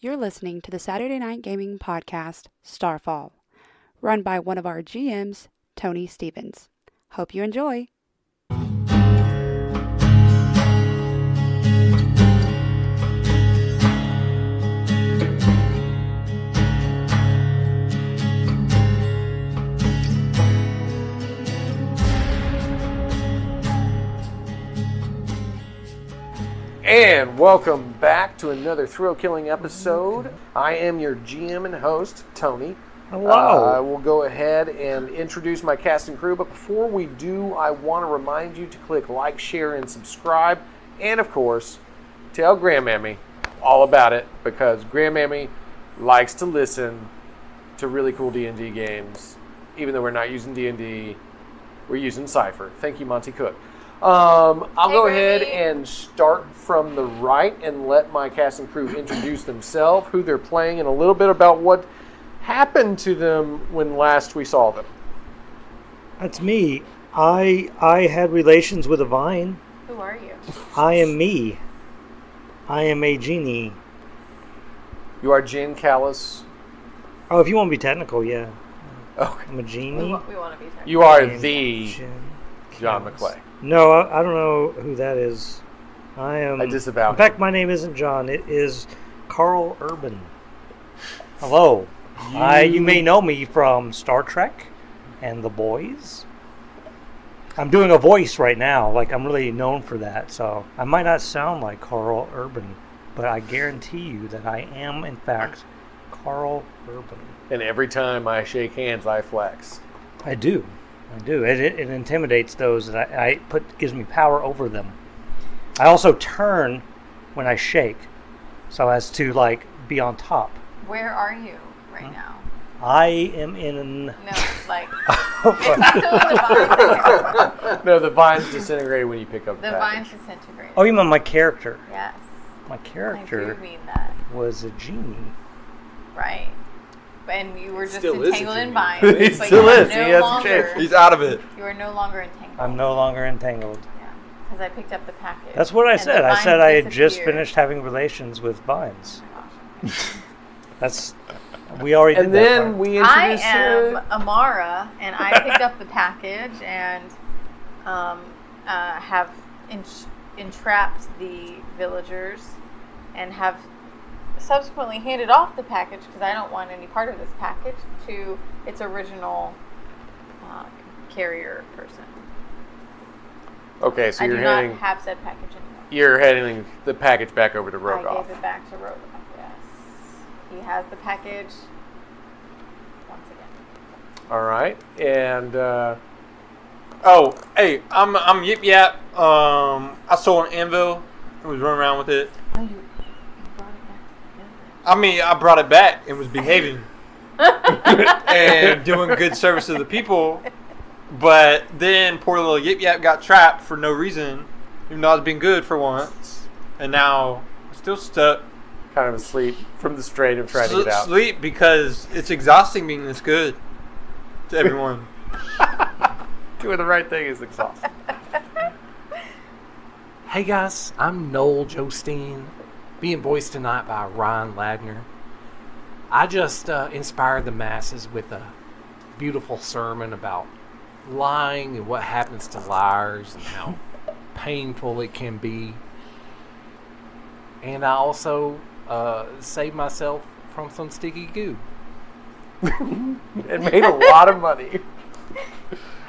You're listening to the Saturday Night Gaming Podcast, Starfall, run by one of our GMs, Tony Stevens. Hope you enjoy. And welcome back to another thrill-killing episode. I am your GM and host, Tony. Hello. I will go ahead and introduce my cast and crew, but before we do, I want to remind you to click like, share, and subscribe. And of course, tell Grandmammy all about it, because Grandmammy likes to listen to really cool D&D games. Even though we're not using D&D, we're using Cypher. Thank you, Monty Cook. I'll go ahead and start from the right and let my cast and crew introduce themselves, who they're playing, and a little bit about what happened to them when last we saw them. That's me. I had relations with a vine. Who are you? I am me. I am a genie. You are Jen Callis. Oh, if you want to be technical, yeah. Okay. I'm a genie. We want to be technical. You are And the Jen John Callis. McClay. No, I don't know who that is. I disavow In fact, my name isn't John. It is Carl Urban. Hello. You may know me from Star Trek and The Boys. I'm doing a voice right now. Like, I'm really known for that. So I might not sound like Carl Urban, but I guarantee you that I am, in fact, Carl Urban. And every time I shake hands, I flex. I do. It intimidates those that gives me power over them. I also turn when I shake, so as to be on top. Where are you right now? I am in. No, like it's not still in the vine. No, the vines disintegrate when you pick up the The package. vines disintegrate. Oh, you mean my character? Yes. My I character do mean that. was a genie. Right. And you were just Still is a entangled in genie. vines. He but still you are is. He No hasn't longer, changed. He's out of it. You are no longer entangled. I'm no longer entangled. Yeah. Because I picked up the package. That's what I and said. the I said vines I had just disappeared. finished having relations with vines. Oh my gosh. That's we already did And that then part. we I introduced am Amara, and I picked up the package and have entrapped the villagers and have subsequently handed off the package, because I don't want any part of this package, to its original carrier person. Okay, so I you're do not handing have said package anymore. you're handing the package back over to I Rogoff. gave it back to Rogoff, yes. He has the package once again. All right, and Oh, hey, I'm Yip Yap. I stole an anvil and was running around with it. Oh, you brought it back together. I mean, I brought it back and was behaving and doing good service to the people. But then poor little Yip Yap got trapped for no reason, even though I was being good for once. And now I'm still stuck. kind of asleep from the strain of trying to get out. Sleep because it's exhausting being this good to everyone. Doing the right thing is exhausting. Hey guys, I'm Noel Jostein, being voiced tonight by Ryan Ladner. I just inspired the masses with a beautiful sermon about lying and what happens to liars and how painful it can be. And I also saved myself from some sticky goo. It made a lot of money.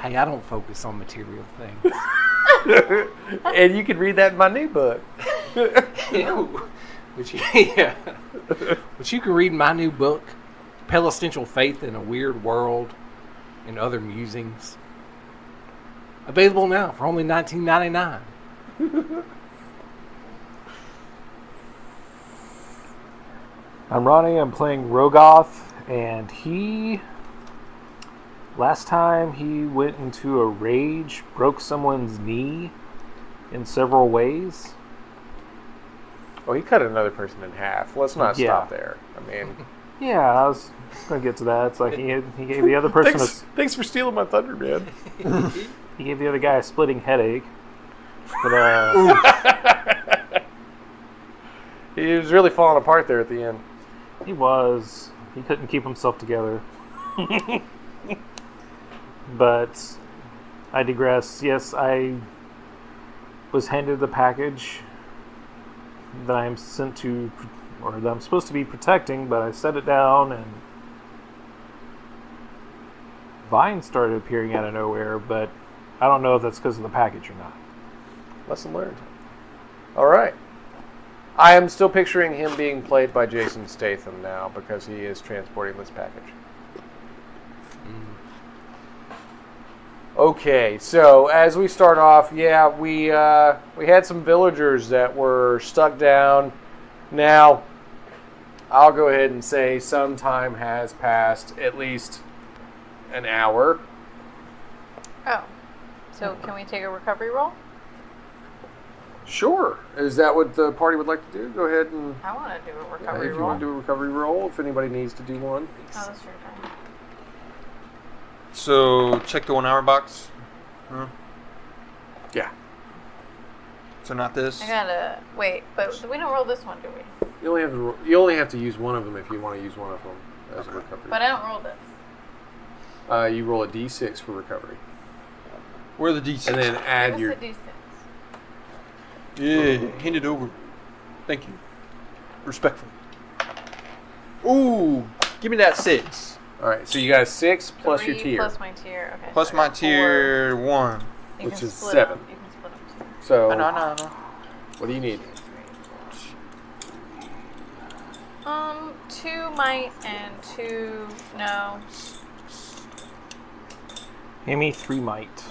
Hey, I don't focus on material things. And you can read that in my new book. Which you can read in my new book, Pelestential Faith in a Weird World and Other Musings. Available now for only $19.99. I'm Ronnie. I'm playing Rogoth, and last time he went into a rage, broke someone's knee in several ways. Oh, he cut another person in half. Let's not Yeah. stop there. I mean, Yeah, I was going to get to that. It's like he gave the other person thanks for stealing my thunder, man. he gave the other guy a splitting headache. But He was really falling apart there at the end. He was. He couldn't keep himself together. But I digress. Yes, I was handed the package that I'm sent to, or that I'm supposed to be protecting, but I set it down and vines started appearing out of nowhere, but I don't know if that's because of the package or not. Lesson learned. All right. I am still picturing him being played by Jason Statham now because he is transporting this package. Okay, so as we start off, yeah, we had some villagers that were stuck down. Now, I'll go ahead and say some time has passed, at least an hour. Oh. So can we take a recovery roll? Sure. Is that what the party would like to do? Go ahead and... I want to do a recovery if you roll. want to do a recovery roll, if anybody needs to do one. Oh, that's your turn. So check the 1 hour box. Huh? Yeah. So not this. I gotta wait, but we don't roll this one, do we? You only have to use one of them if you want to use one of them as a recovery. But I don't roll this. You roll a d6 for recovery. Where are the D6? And then add Give your... us the D6. Yeah, hand it over. Thank you. Respectfully. Ooh, give me that 6. All right, so you got a 6 plus 3 your tier. Plus my tier. Okay. Plus so I my got tier 4. 1. You which can is split 7. them. You can split them too. So, No. what do you need? 2 might and 2 no. Give me 3 might.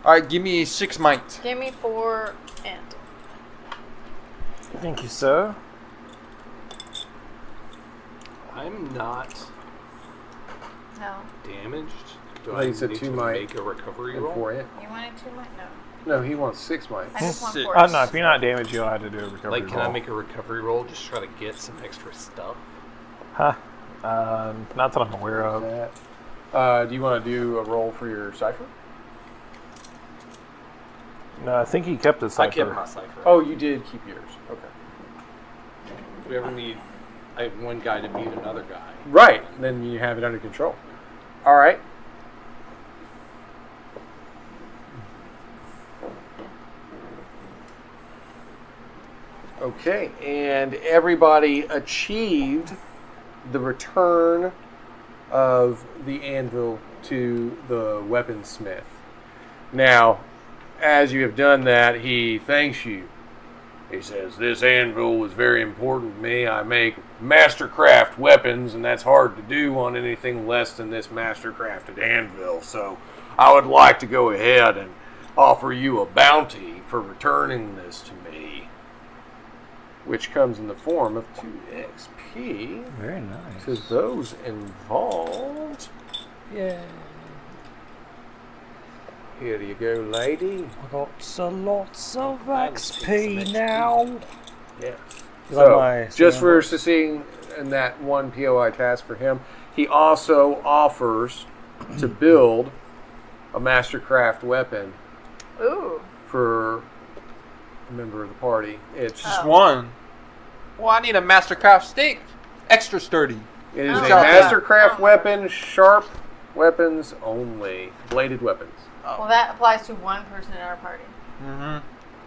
All right, give me 6 might. Give me 4 int. Thank you, sir. I'm not No. damaged. Do Well, I you said need 2 to might make a recovery and roll? 4 int. You wanted 2 might? No. No, he wants 6 might. I just want 6. 4. No, if you're not damaged, you'll have to do a recovery Like, can I roll. make a recovery roll? Just try to get some extra stuff. Huh? Not that I'm aware of. Do you want to do a roll for your cipher? No, I think he kept his cipher. I kept my cipher. Oh, you did keep yours. Okay. If we ever need one guy to beat another guy. Right. Then you have it under control. All right. Okay, and everybody achieved the return of the anvil to the weaponsmith. Now, as you have done that, he thanks you. He says, "This anvil was very important to me. I make mastercraft weapons, and that's hard to do on anything less than this mastercrafted anvil. So I would like to go ahead and offer you a bounty for returning this to me, which comes in the form of 2 XP Very nice. to those involved. Yeah. Here you go, lady. I got lots of I was thinking XP some now. Yes. You like So, my just for sandals? seeing in that one POI task for him, he also offers to build a mastercraft weapon Ooh. for a member of the party. It's Just one. Well, I need a mastercraft stick. Extra sturdy. It is Oh, a yeah. mastercraft Oh. weapon, sharp weapons only, bladed weapons. Well, that applies to one person in our party. Mm-hmm.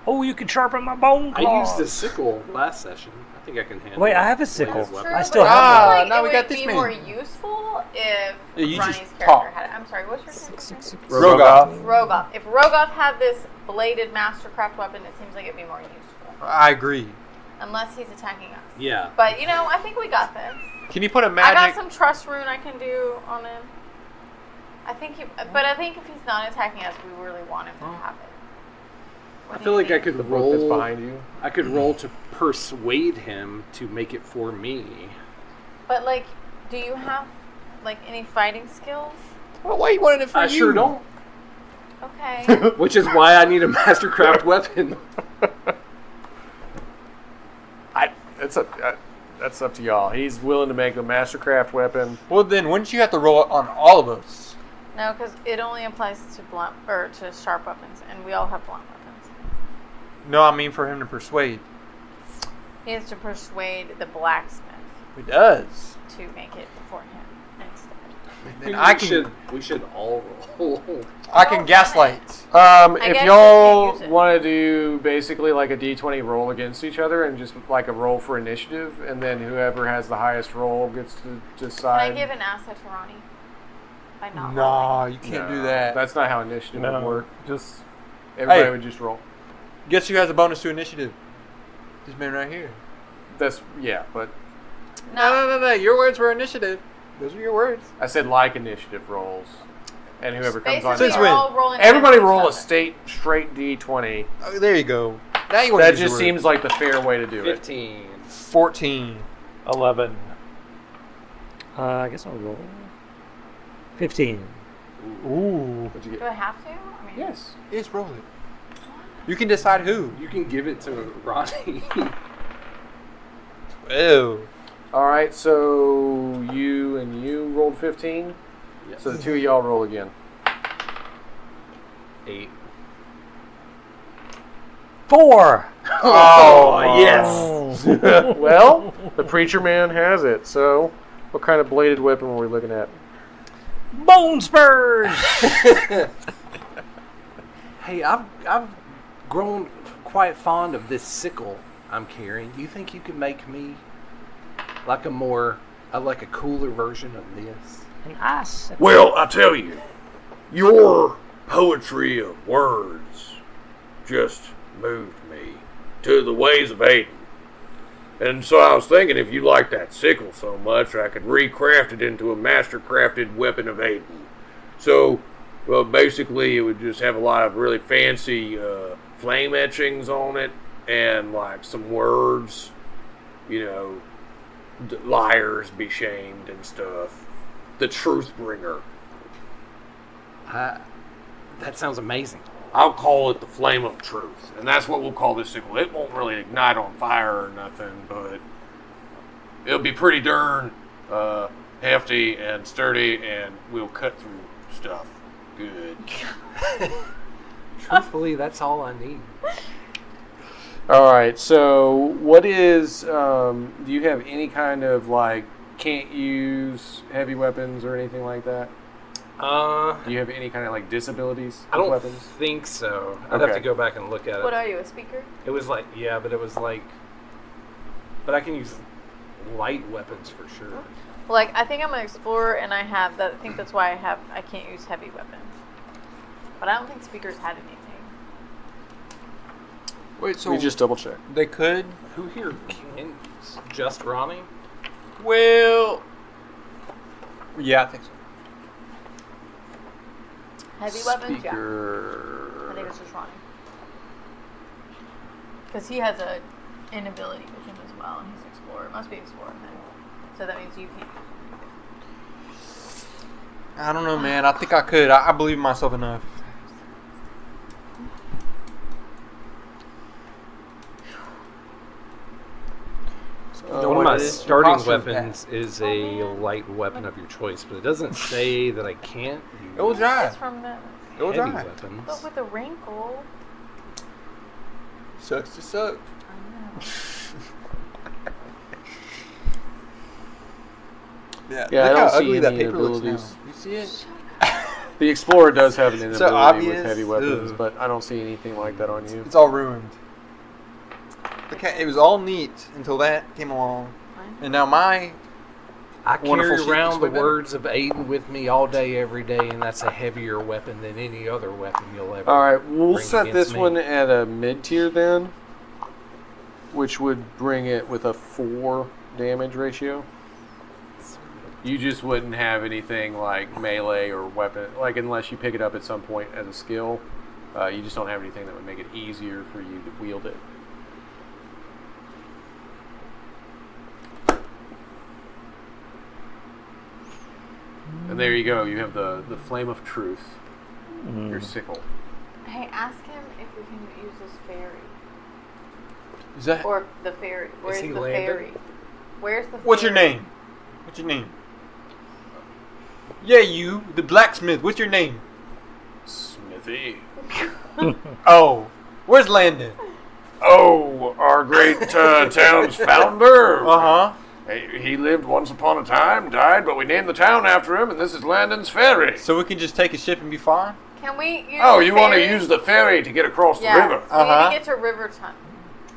Oh, you can sharpen my bone I claws. used a sickle last session. I think I can handle Wait, it. I have a sickle. Bladed weapon. I still but have Ah, I feel like now it we would got this be many. more useful if Yeah, you Ronnie's just character talk. had it. I'm sorry, what's your character? 666. Rogoth. Rogoth. If Rogoth had this bladed mastercraft weapon, it seems like it'd be more useful. I agree. Unless he's attacking us. Yeah. But, you know, I think we got this. Can you put a I got magic? some trust rune I can do on him. I think if he's not attacking us, we really want him to have it. I What do feel you like I think? could The book that's roll. behind you. I could roll to persuade him to make it for me. But, like, do you have, like, any fighting skills? Well, why you wanted it for I you? sure don't. Okay. Which is why I need a mastercraft weapon. That's up to y'all. He's willing to make a mastercraft weapon. Well, then wouldn't you have to roll it on all of us? No, because it only applies to blunt or to sharp weapons, and we all have blunt weapons. No, I mean for him to persuade. He has to persuade the blacksmith. He does. to make it before him instead. Then I We should all roll. I can gaslight. If guess y'all you can use it. want to do basically like a d20 roll against each other and just like a roll for initiative, and then whoever has the highest roll gets to Can decide. I give an asset to Ronnie? By not Nah, rolling? you can't No, do that. That's not how initiative would No, work. just Everybody Hey. would just roll. Guess who has a bonus to initiative? This man right here. But No. Your words were initiative. Those were your words. I said like initiative rolls, and whoever comes on Basically, Since top. we're when? all rolling Everybody against roll a each other. straight d20. Oh, there you go. Now you want That to use just the seems like the fair way to do it. 15. 14. 11. I guess I'll roll. 15. Ooh. What'd you Do get? I have to? I mean, Yes. Yes, roll it. You can decide who. You can give it to Ronnie. Ew. All right, so you rolled 15. Yes. So the two of y'all roll again. 8. 4! Oh, yes. Well, the preacher man has it. So, what kind of bladed weapon were we looking at? Bone spurs! Hey, I've grown quite fond of this sickle I'm carrying. Do you think you could make me like like a cooler version of this? An ice. Well, I tell you, your poetry of words just moved me to the ways of Aiden. And so I was thinking, if you like that sickle so much, I could recraft it into a master-crafted weapon of Aiden. So, well, basically, it would just have a lot of really fancy flame etchings on it, and like some words, liars be shamed and stuff. The truth bringer. That sounds amazing. I'll call it the flame of truth, and that's what we'll call this sickle. It won't really ignite on fire or nothing, but it'll be pretty darn hefty and sturdy, and we'll cut through stuff good. Truthfully, that's all I need. All right, so what is, do you have any kind of, like, can't use heavy weapons or anything like that? Do you have any kind of, like, disabilities I with don't weapons? think so. I'd have Okay. to go back and look at it. What are you, a speaker? It was like, yeah, but it was like, but I can use light weapons for sure. Like, I think I'm an explorer, and I think that's why I can't use heavy weapons. But I don't think speakers had anything. Wait, so We just double check. they could? Who here can use? Just Ronnie? Well, yeah, I think so. Heavy weapons, yeah. Speaker. I think it's just Ronnie. Because he has a inability with him as well, and he's an explorer. It must be explorer then. So that means you can't. I don't know, man. I think I could. I believe in myself enough. One of what my is- starting posture's weapons is a light weapon of your choice, but it doesn't say that I can't use It will dry. It's from the... It will heavy dry. weapons. But with a wrinkle... Sucks to suck. I know. Yeah, Look I don't how see ugly that any paper looks now. abilities. You see it? The Explorer does have an inability obvious. with heavy weapons, Ugh. but I don't see anything like that on you. It's all ruined. It was all neat until that came along, and now my I wonderful carry sheep around is the way better. words of Aiden with me all day, every day, and that's a heavier weapon than any other weapon you'll ever. All right, we'll bring set against this me. one at a mid-tier then, which would bring it with a 4 damage ratio. You just wouldn't have anything like melee or weapon, like unless you pick it up at some point as a skill. You just don't have anything that would make it easier for you to wield it. And there you go. You have the flame of truth. Your sickle. Hey, ask him if we can use this ferry. is that. Or the ferry. Where's he the landed? ferry? Where's the ferry? What's your name? What's your name? Yeah, you, the blacksmith. What's your name? Smithy. Oh, where's Landon? Oh, our great town's founder. Uh huh. He lived once upon a time, died, but we named the town after him, and this is Landon's Ferry. So we can just take a ship and be fine? Can we use Oh, the you want to ferry? use the ferry to get across the Yeah. river? We need to get to Riverton.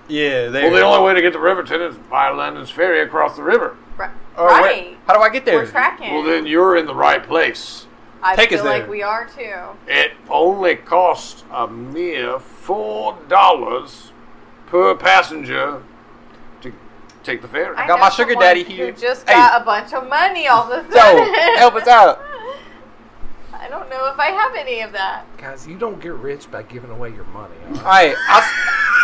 Yeah, there. Well, the only way to get to Riverton is by Landon's Ferry across the river. Right. How do I get there? We're tracking. Well, then you're in the right place. I Take us feel like there. we are too. It only costs a mere $4 per passenger to take the ferry. I got know my sugar someone daddy here. Who just Hey. got a bunch of money all of a Yo, sudden. help us out. I don't know if I have any of that. Guys, you don't get rich by giving away your money. All right? Alright,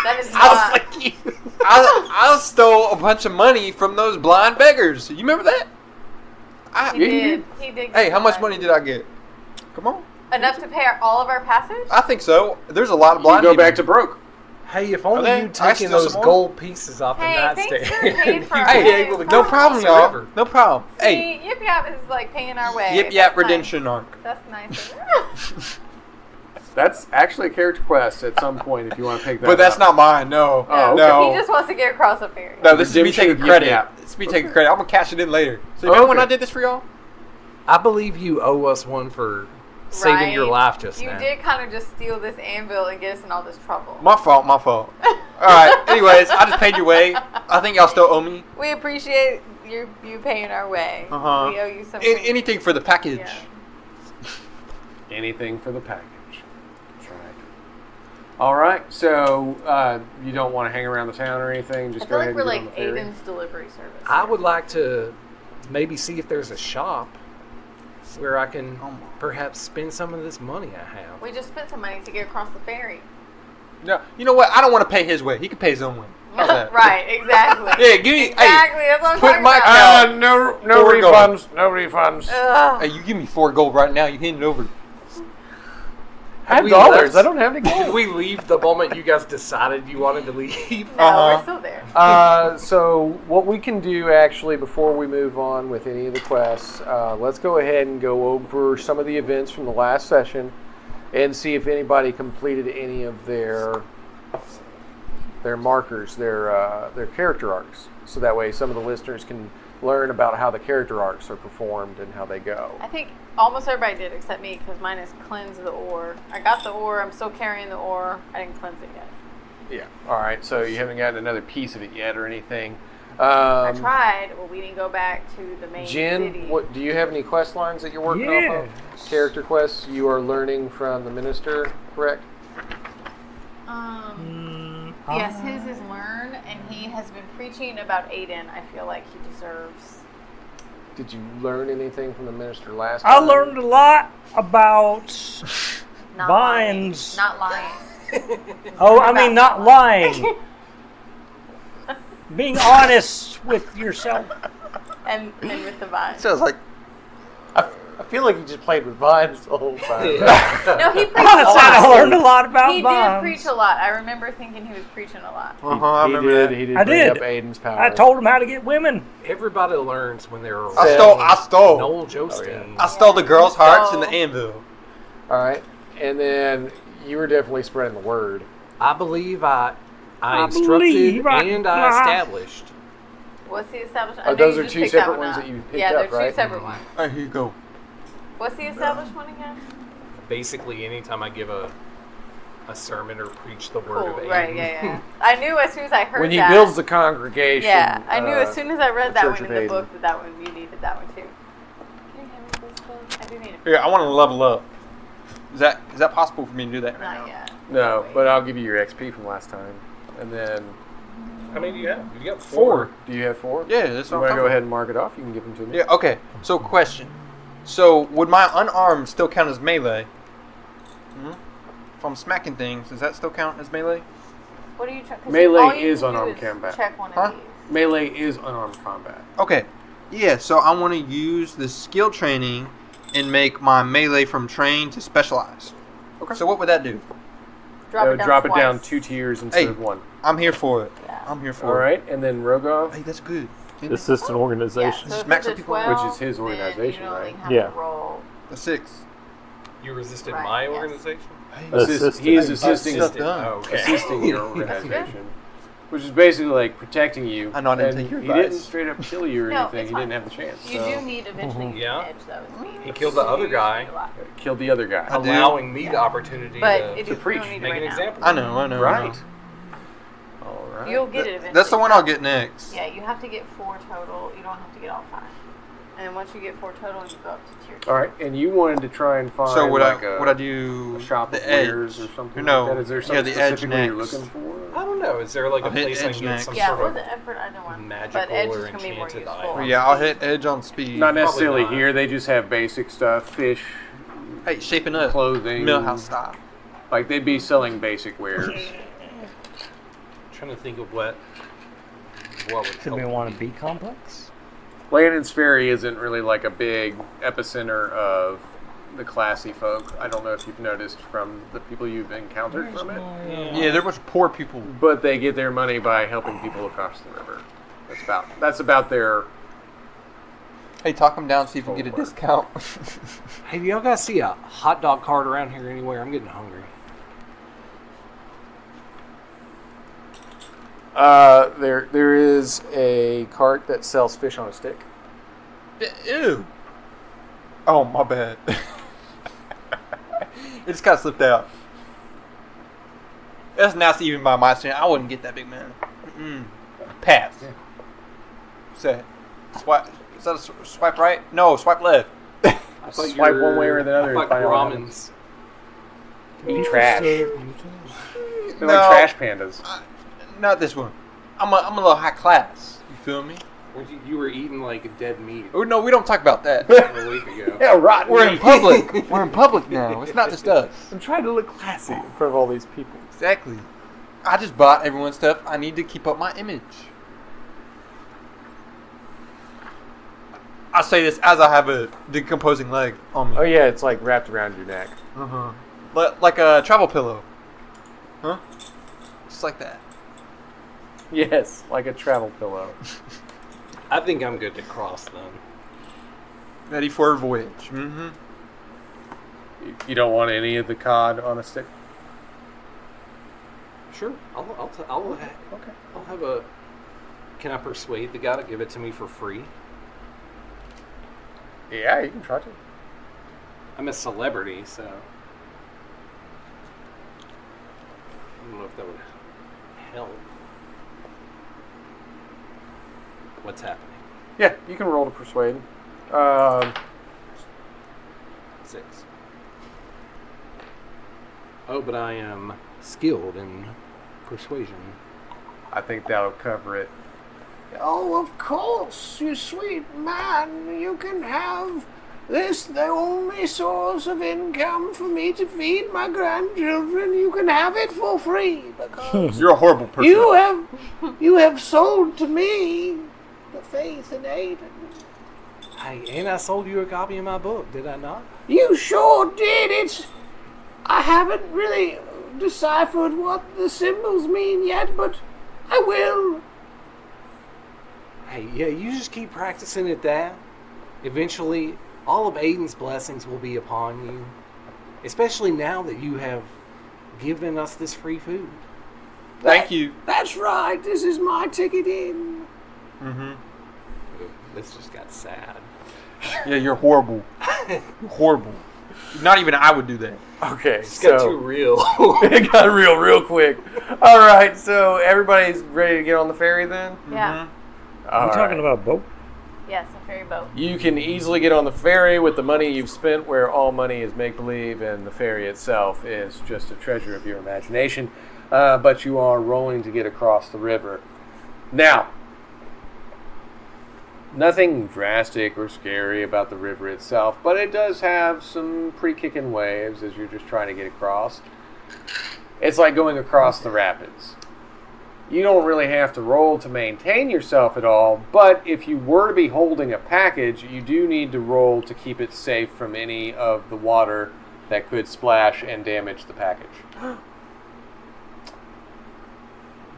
That is I not. I stole a bunch of money from those blind beggars. You remember that? He did. He did. Hey, get how much some money did I get? Come on. Enough to pay all of our passage? I think so. There's a lot of You blind go people. back to broke. Hey, if only Okay, you'd I taken steal those some more. gold pieces off Hey, the thanks nightstand. for paying for our Hey, way. no problem, the y'all. river. No problem. Hey, See, Yip Yap is like paying our way. Yip That's Yap nice. redemption arc. That's nice. That's actually a character quest at some point if you want to pick that But that's up. not mine. No. Oh, no. He just wants to get across a ferry. No, this is me Redemption taking of Yip credit. Yap. It's me taking credit. I'm gonna cash it in later. So you remember when Okay. I did this for y'all? I believe you owe us one for saving your life just You now. did kind of just steal this anvil and get us in all this trouble. My fault. My fault. All right. Anyways, I just paid your way. I think y'all still owe me. We appreciate you paying our way. Uh-huh. We owe you something. Anything for the package. Yeah. Anything for the package. That's right. All right, so you don't want to hang around the town or anything? Just I go feel ahead like we're and like get on the ferry? Aiden's delivery service. I would like to maybe see if there's a shop where I can perhaps spend some of this money I have. We just spent some money to get across the ferry. No, you know what? I don't want to pay his way. He can pay his own way. How's that? Right, exactly. Yeah, give me. Exactly, that's what I'm put talking my about. No Four gold. refunds. No refunds. Ugh. Hey, you give me 4 gold right now. You hand it over. I have We dollars. left- I don't have any Did gold. we leave the moment you guys decided you wanted to leave? No, Uh-huh. we're still there. So what we can do actually before we move on with any of the quests, let's go ahead and go over some of the events from the last session and see if anybody completed any of their markers, their character arcs. So that way some of the listeners can learn about how the character arcs are performed and how they go. I think almost everybody did except me because mine is cleanse the ore. I got the ore. I'm still carrying the ore. I didn't cleanse it yet. Yeah. All right. So you haven't gotten another piece of it yet or anything. I tried. Well, we didn't go back to the main Jen, city. what do you have any quest lines that you're working off of? Character quests you are learning from the minister, correct? Yes, his is learn, and he has been preaching about Aiden. I feel like he deserves. Did you learn anything from the minister last I time? learned a lot about Not vines. Lying. Not lying. Oh, I mean, not lying. Being honest with yourself. and with the vines. Sounds like I feel like you just played with vines the whole time. No, he preached a I said I lot. learned a lot about He vines. did preach a lot. I remember thinking he was preaching a lot. I He remember that. did. He did I bring did. up Aiden's power. I told him how to get women. Everybody learns when they're I around. stole. Noel Joesteen. I stole the girls' hearts and the anvil. All right, and then you were definitely spreading the word. I believe I instructed believe and I established. What's the establishment? Oh, I know those you are just two picked that separate one ones up. that you picked yeah, up, they're right? two separate ones. All right, here you go. What's the established one again? Basically, anytime I give a sermon or preach the word Cool. of Aiden. Right. Yeah. I knew as soon as I heard When he that. builds the congregation. Yeah, I knew as soon as I read that Church one in of the Aiden. book that one you needed that one too. Can you hand me this book? I do need it. Here, I want to level up. Is that possible for me to do that right Not now? yet. No, but I'll give you your XP from last time, and then How many do you have? You got 4. do you have 4? Yeah, that's You what want to I'm go talking ahead and mark it off? You can give them to me. Yeah, okay. So, question. So, would my unarmed still count as melee? If I'm smacking things, does that still count as melee? What are you trying? Melee is unarmed combat. Check one Huh? of these. Melee is unarmed combat. Okay. Yeah, so I want to use the skill training and make my melee from trained to specialized. Okay. So, what would that do? Drop it down twice. 2 tiers instead Hey. of 1. I'm here for it. Yeah. I'm here for All it. right, and then Rogov, Hey, that's good. Assistant Yeah, organization. so if Smack it's some a people, 12, which is his then organization, you only right? have Yeah. to roll. A 6. You resisted Right, my yes. organization? he is assisting Stuff done. Oh, okay. assisting your organization. Which is basically like protecting you. I know, I didn't And take your he advice. didn't straight up kill you or No, anything. it's He fine. didn't have the chance. You So. do need eventually to Yeah. edge, though. He killed the other guy. Killed the other guy. I do. Allowing me the opportunity But to it is preach. don't need make right an now. example. I know. Right. All right. You'll get it eventually. That's the one I'll get next. Yeah, you have to get 4 total. You don't have to get all 5. And once you get 4 total, you go up to tier 2. All right, and you wanted to try and find So would like I do a shop the of edge? wares or something No. like that? Is there Yeah, something the edge specifically you're next. looking for? I don't know. Is there like I'll a hit place I edge can get next. some Yeah, sort or of the effort, either one. magical But edge or is going to be more enchanted useful. item? Well, yeah, I'll hit edge on speed. Not necessarily not. here. They just have basic stuff, fish, Hey, shaping up. clothing, Millhouse style. Like they'd be selling basic wares. Trying to think of what would Should we help want me. a B complex? Landon's Ferry isn't really like a big epicenter of the classy folk. I don't know if you've noticed from the people you've encountered from it, Yeah, they're a bunch of poor people. but they get their money by helping people across the river. That's about their. Hey, talk them down, see if you can get a discount. Hey, do y'all guys see a hot dog cart around here anywhere? I'm getting hungry. There is a cart that sells fish on a stick. Ew. Oh, my bad. It just kind of slipped out. That's nasty even by my standard. I wouldn't get that big, man. Pass. Yeah. Say, swipe. Is that a swipe right? No, swipe left. I thought Swipe one way or the other I and thought find out what happens. ramens. Eat trash. They're No. like trash pandas. Not this one. I'm a little high class. You feel me? You were eating like dead meat Oh no, we don't talk about that. a week ago. Yeah, rotten. We're in meat. public. We're in public now. It's not just us. I'm trying to look classy in front of all these people. Exactly. I just bought everyone's stuff. I need to keep up my image. I say this as I have a decomposing leg on me. Oh yeah, it's like wrapped around your neck. Like a travel pillow. Huh? Just like that. Yes, like a travel pillow. I think I'm good to cross then. Ready for a voyage. Mm-hmm. You don't want any of the cod on a stick? Sure, I'll have a. Can I persuade the guy to give it to me for free? Yeah, you can try to. I'm a celebrity, so I don't know if that would help. What's happening? Yeah, you can roll to persuade. 6. Oh, but I am skilled in persuasion. I think that'll cover it. Oh, of course, you sweet man. You can have this, the only source of income for me to feed my grandchildren. You can have it for free because You're a horrible person. you have sold to me the faith in Aiden. Hey, and I sold you a copy of my book, did I not? You sure did. I haven't really deciphered what the symbols mean yet, but I will. Hey, yeah, you just keep practicing at that. Eventually, all of Aiden's blessings will be upon you. Especially now that you have given us this free food. Thank you. That's right. This is my ticket in. Mm-hmm. This just got sad. Yeah, you're horrible. You're horrible. Not even I would do that. Okay, It's got too real. it got real quick. All right, so everybody's ready to get on the ferry then? Yeah. All We're talking right. about a boat. Yes, a ferry boat. You can easily get on the ferry with the money you've spent, where all money is make-believe and the ferry itself is just a treasure of your imagination. But you are rolling to get across the river. Now, nothing drastic or scary about the river itself, but it does have some pretty kicking waves as you're just trying to get across. It's like going across the rapids. You don't really have to roll to maintain yourself at all, but if you were to be holding a package, you do need to roll to keep it safe from any of the water that could splash and damage the package.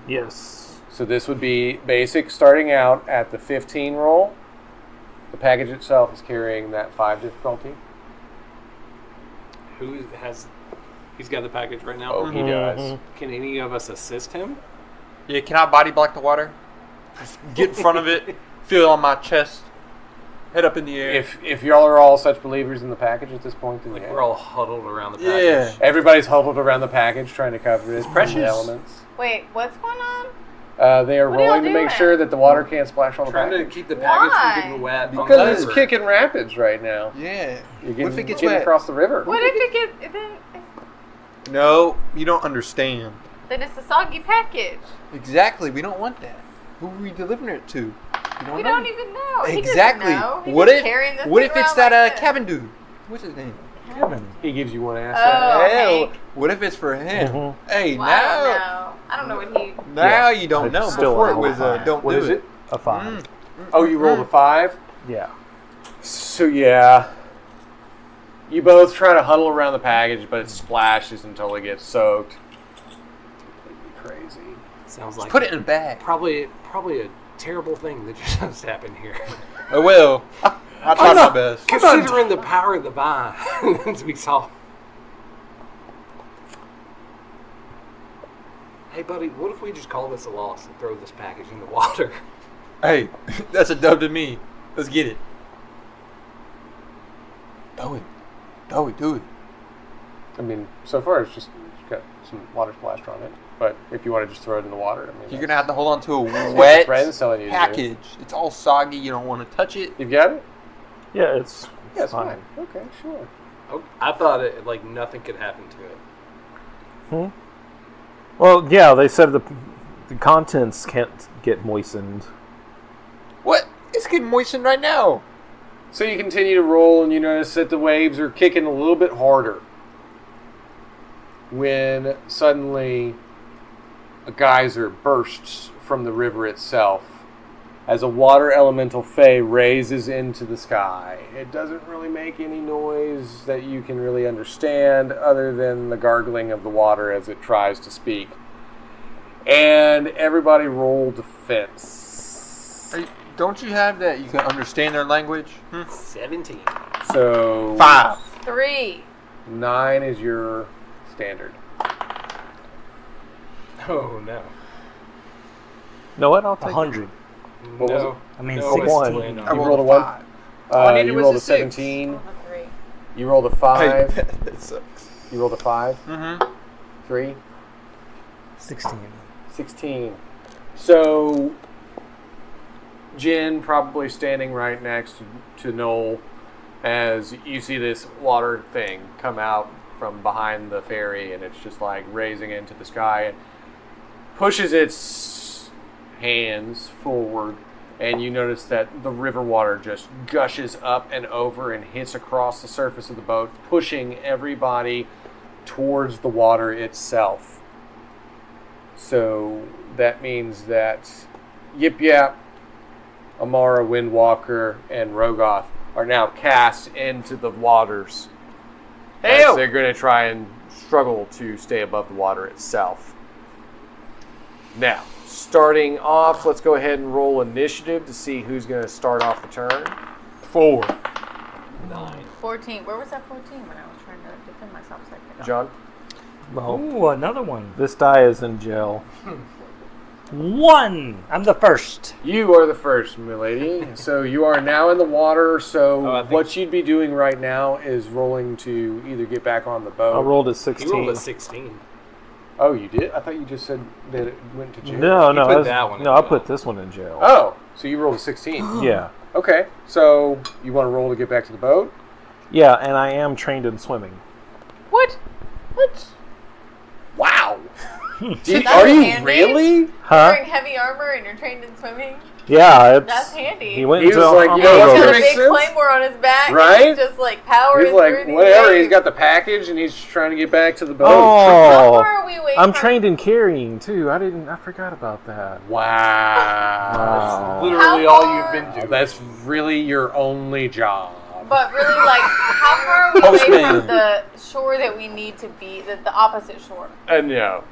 Yes. So this would be basic starting out at the 15 roll. The package itself is carrying that 5 difficulty. He's got the package right now? Oh, he does. Can any of us assist him? Yeah, can I body block the water? Just get in front of it, feel it on my chest, head up in the air. If y'all are all such believers in the package at this point, then Like yeah. we're all huddled around the Yeah. package. Everybody's huddled around the package trying to cover it. precious. The elements. Wait, what's going on? They are What are y'all rolling to make doing? sure that the water can't splash on the Trying to package. keep the package Why? from getting wet. on the Because it's river. kicking rapids right now. Yeah. You're What getting, if it gets getting wet? across the river. What if it gets No, you don't understand. then it's a soggy package? Exactly. We don't want that. Who are we delivering it to? You don't We know. don't even know. He Exactly. doesn't know. He's What just if? carrying this What thing if it's around that like this. cabin dude? What's his name? Kevin. He gives you one Oh, asset. Hell, Hank. what if it's for him? Mhm. Hey, Well, now, I don't know what he. now you don't I'd know. still Before it roll was high. don't What do is it. it? A 5. Oh, you rolled a 5? Yeah. So yeah. You both try to huddle around the package, but it splashes until it gets soaked. Crazy. Sounds like Put it in a bag. probably a terrible thing that just happened here. I will. I'll try my best. Considering the power of the vine to be solved. Hey, buddy, what if we just call this a loss and throw this package in the water? Hey, that's a dub to me. Let's get it. Do it. Do it. I mean, so far it's just got some water splashed on it. But if you want to just throw it in the water, I mean, You're gonna have to hold on to a what wet your friend's telling you to do. package. It's all soggy. You don't want to touch it. You've got it? Yeah, it's Yeah, it's fine. Okay, sure. Oh, I thought it like nothing could happen to it. Well, yeah, they said the contents can't get moistened. What? It's getting moistened right now. So you continue to roll, and you notice that the waves are kicking a little bit harder. When suddenly a geyser bursts from the river itself as a water elemental fae raises into the sky. It doesn't really make any noise that you can really understand other than the gargling of the water as it tries to speak. And everybody roll defense. Hey, don't you have that? You can understand their language. 17. So 5. 3. 9 is your standard. Oh no. No, what? I'll take 100. What was no. it? I mean, no, 61. it's I You rolled rolled a a 1? 5. All I needed You was rolled a a 6. 17. A 3. You rolled a 5. That sucks. You rolled a 5. Mm-hmm. 3. 16. 16. So, Jen probably standing right next to Noel as you see this water thing come out from behind the ferry, and it's just like raising into the sky and pushes its hands forward, and you notice that the river water just gushes up and over and hits across the surface of the boat, pushing everybody towards the water itself. So that means that Yip Yap, Amara, Windwalker, and Rogoth are now cast into the waters. As they're going to try and struggle to stay above the water itself. Now, starting off, let's go ahead and roll initiative to see who's going to start off the turn. 4. 9. 14. Where was that 14 when I was trying to defend myself? So I could John? Well, Ooh, another one. this die is in jail. 1! I'm the first. You are the first, milady. So you are now in the water. So Oh, I think- what you'd be doing right now is rolling to either get back on the boat. I rolled a He 16. rolled a 16. Oh, you did? I thought you just said that it went to jail. No, You put no, that one in no. I jail. put this one in jail. Oh, so you rolled a 16. Yeah, Okay, so you want to roll to get back to the boat? yeah, and I am trained in swimming. What? Wow. That's Are you handy. really? You're Huh? wearing heavy armor and you're trained in swimming? Yeah, it's. That's handy. He went He into was like, you know what's He's got gonna a make big sense? claymore on his back. And Right? he's just like powering He's like, through these whatever. waves. He's got the package and he's trying to get back to the boat. How Oh, far are we away I'm from... trained in carrying too. I forgot about that. Wow. Literally How all far- you've been doing. That's really your only job. But really, like, how far are we away Postman. from the shore that we need to be, the opposite shore? No.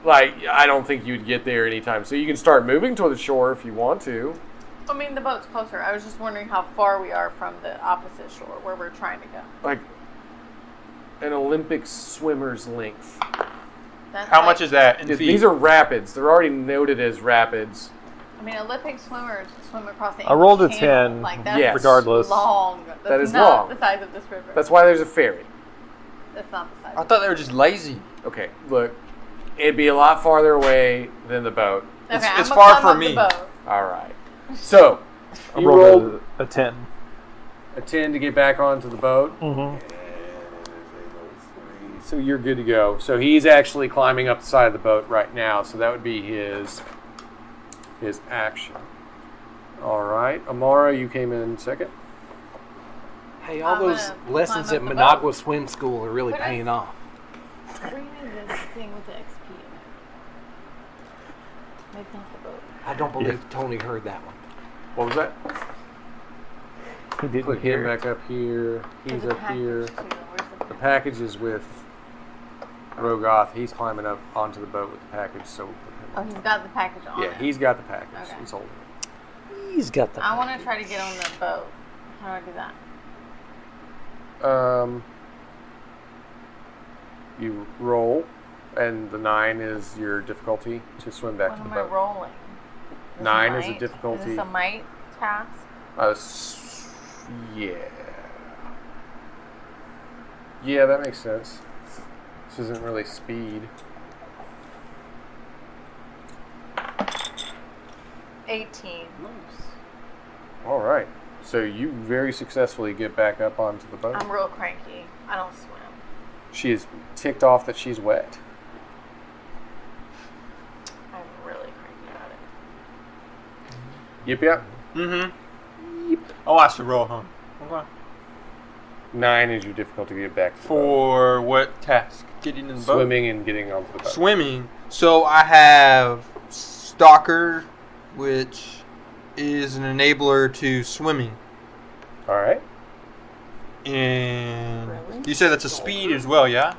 Like, I don't think you'd get there anytime. So you can start moving toward the shore if you want to. I mean, the boat's closer. I was just wondering how far we are from the opposite shore, where we're trying to go. Like, an Olympic swimmer's length. That's How like- much is that in feet? These are rapids. They're already noted as rapids. I mean, Olympic swimmers swim across the I rolled a channel. 10, Like, that's Yes. regardless. long. That's That is not long. the size of this river. That's why there's a ferry. That's not the size. I thought they were just lazy. Okay, look. It'd be a lot farther away than the boat. Okay, it's I'm far gonna from climb me. up the boat. All right. So, I you rolled rolled a 10. a 10 to get back onto the boat. Mm-hmm. So you're good to go. So he's actually climbing up the side of the boat right now. So that would be his action. All right, Amara, you came in second. Hey, all I'm those gonna lessons climb at up the Managua boat. Swim School are really But I- paying off. Bring me this thing with the XP in it. Maybe not the boat. I don't believe Tony heard that one. What was that? He didn't Put hear him it. back up here. There's He's a up package, here. too. Where's the The package is with Rogoth. He's climbing up onto the boat with the package. So Oh, he's got the package on yeah, it. he's got the package. Okay. He's holding it. He's got the. I want to try to get on the boat. How do I do that? You roll, and the 9 is your difficulty to swim back What to the am I boat. rolling? 9 is a might? difficulty. Is this a might task? Yeah. Yeah, that makes sense. This isn't really speed. 18. All right. So you very successfully get back up onto the boat. I'm real cranky. I don't swim. She is ticked off that she's wet. I'm really cranky about it. Yep, yep. Mm-hmm. Oh, I should roll, huh? Okay. 9 is your difficulty to get back to the boat. For what task? Getting in the boat? Swimming and getting onto the boat. Swimming. So I have Stalker, which is an enabler to swimming. All right. And Really? you said that's a speed as well, yeah?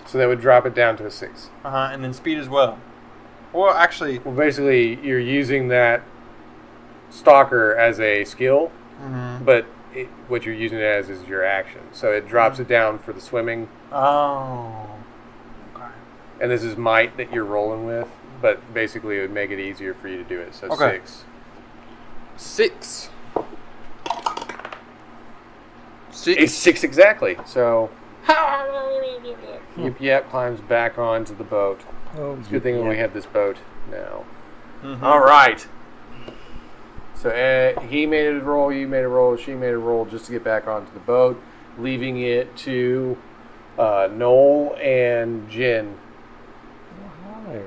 So that would drop it down to a 6. Uh-huh, and then speed as well. Well, actually, Well, basically, you're using that stalker as a skill, but what you're using it as is your action. So it drops it down for the swimming, oh, okay. and this is might that you're rolling with, but basically it would make it easier for you to do it. So Okay. 6. 6. It's 6 exactly. So Yip Yap climbs back onto the boat. Oh, It's a good thing we have this boat now. Mhm. All right. So he made a roll, you made a roll, she made a roll just to get back onto the boat, leaving it to Noel and Jen. Hi.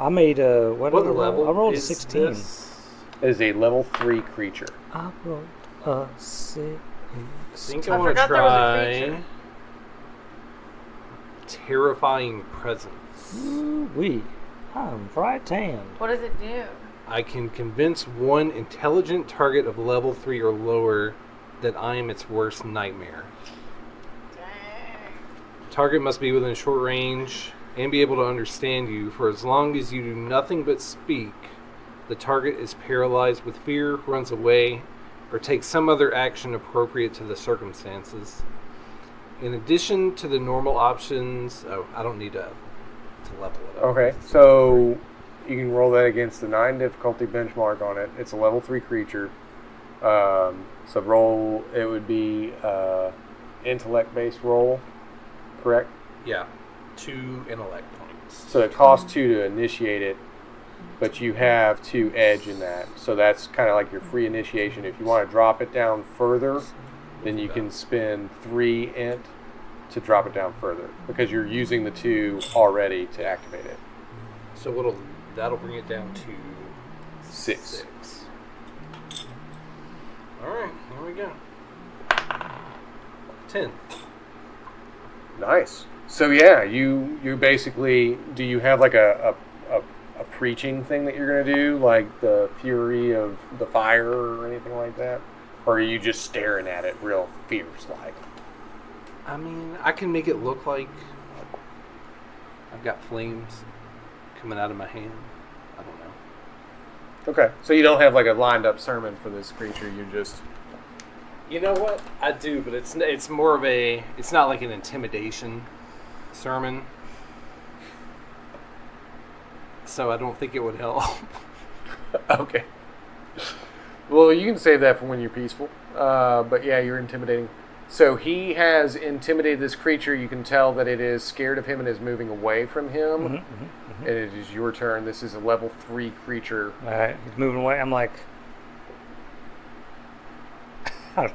I made a What did I roll? level? I rolled a is 16. this? It is a level 3 creature. I rolled a 6. I think I I want to forgot there was a try creature. Terrifying Presence. Ooh-wee. I'm frightened. What does it do? I can convince one intelligent target of level 3 or lower that I am its worst nightmare. Dang. Target must be within short range and be able to understand you. For as long as you do nothing but speak, the target is paralyzed with fear, runs away, or takes some other action appropriate to the circumstances. In addition to the normal options, I don't need to level it up. Okay, so you can roll that against the 9 difficulty benchmark on it. It's a level 3 creature. So roll, it would be intellect-based roll, correct? Yeah, 2 intellect points. So it costs 2 to initiate it, but you have 2 edge in that. So that's kind of like your free initiation. If you want to drop it down further, then you can spend 3 int to drop it down further because you're using the 2 already to activate it. So that'll bring it down to 6. Alright, here we go. 10. Nice. So yeah, you basically, do you have like a preaching thing that you're going to do, like the fury of the fire or anything like that? Or are you just staring at it real fierce like? I mean, I can make it look like I've got flames coming out of my hand. I don't know. Okay. So you don't have like a lined up sermon for this creature, you just... You know what? I do, but it's more of it's not like an intimidation. sermon, so I don't think it would help. Okay. Well, you can save that for when you're peaceful. But yeah, you're intimidating. So he has intimidated this creature. You can tell that it is scared of him and is moving away from him. And it is your turn. This is a level 3 creature. All right, he's moving away. I'm like, I don't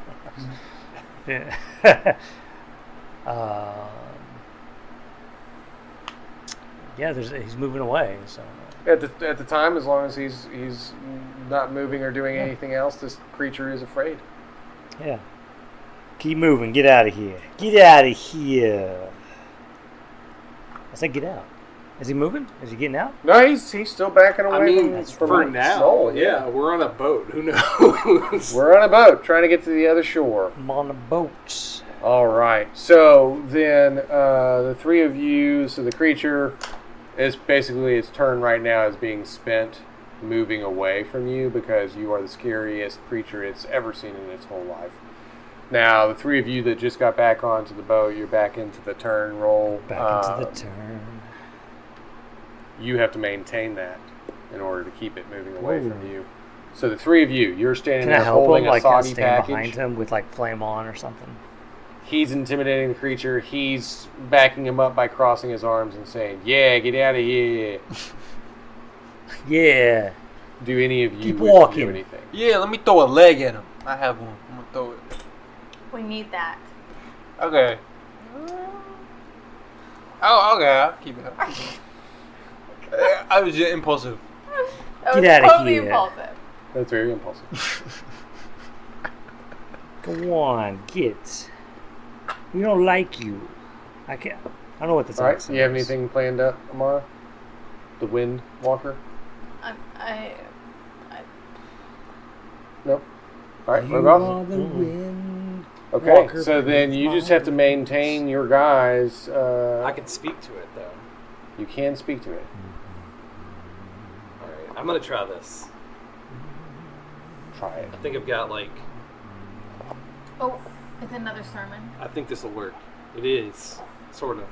know. Yeah. Yeah, he's moving away. So At the time, as long as he's not moving or doing anything else, this creature is afraid. yeah, keep moving. Get out of here. Get out of here. I said, get out. Is he moving? Is he getting out? No, he's still backing away. I mean, from for the now, soul, yeah, we're on a boat. Who knows? We're on a boat trying to get to the other shore. I'm on a boat. All right. So then the three of you, so the creature is basically its turn right now is being spent moving away from you because you are the scariest creature it's ever seen in its whole life. Now, the three of you that just got back onto the boat, you're back into the turn roll. Back into the turn. You have to maintain that in order to keep it moving away from you. So the three of you, you're standing Can I there help holding him? a Like, can I soggy stand package. behind him with like flame on or something? He's intimidating the creature. He's backing him up by crossing his arms and saying, "Yeah, get out of here." Yeah. Do any of you Keep wish to walking. do anything? Yeah, let me throw a leg at him. I have one. I'm gonna throw it. We need that. Okay. Oh, okay. I'll keep it. I was just impulsive. That Get was outta totally here. impulsive. That's very impulsive. Go on, get. We don't like you. I can't. I don't know what this All right. accent You have is. anything planned up, Amara? The Wind Walker? I Nope. All right. You We're off. are the wind. Okay. Walker So then you just have to maintain your guys. I can speak to it though. You can speak to it. All right, I'm gonna try this. Try it. I think I've got like. Oh, it's another sermon. I think this will work. It is sort of.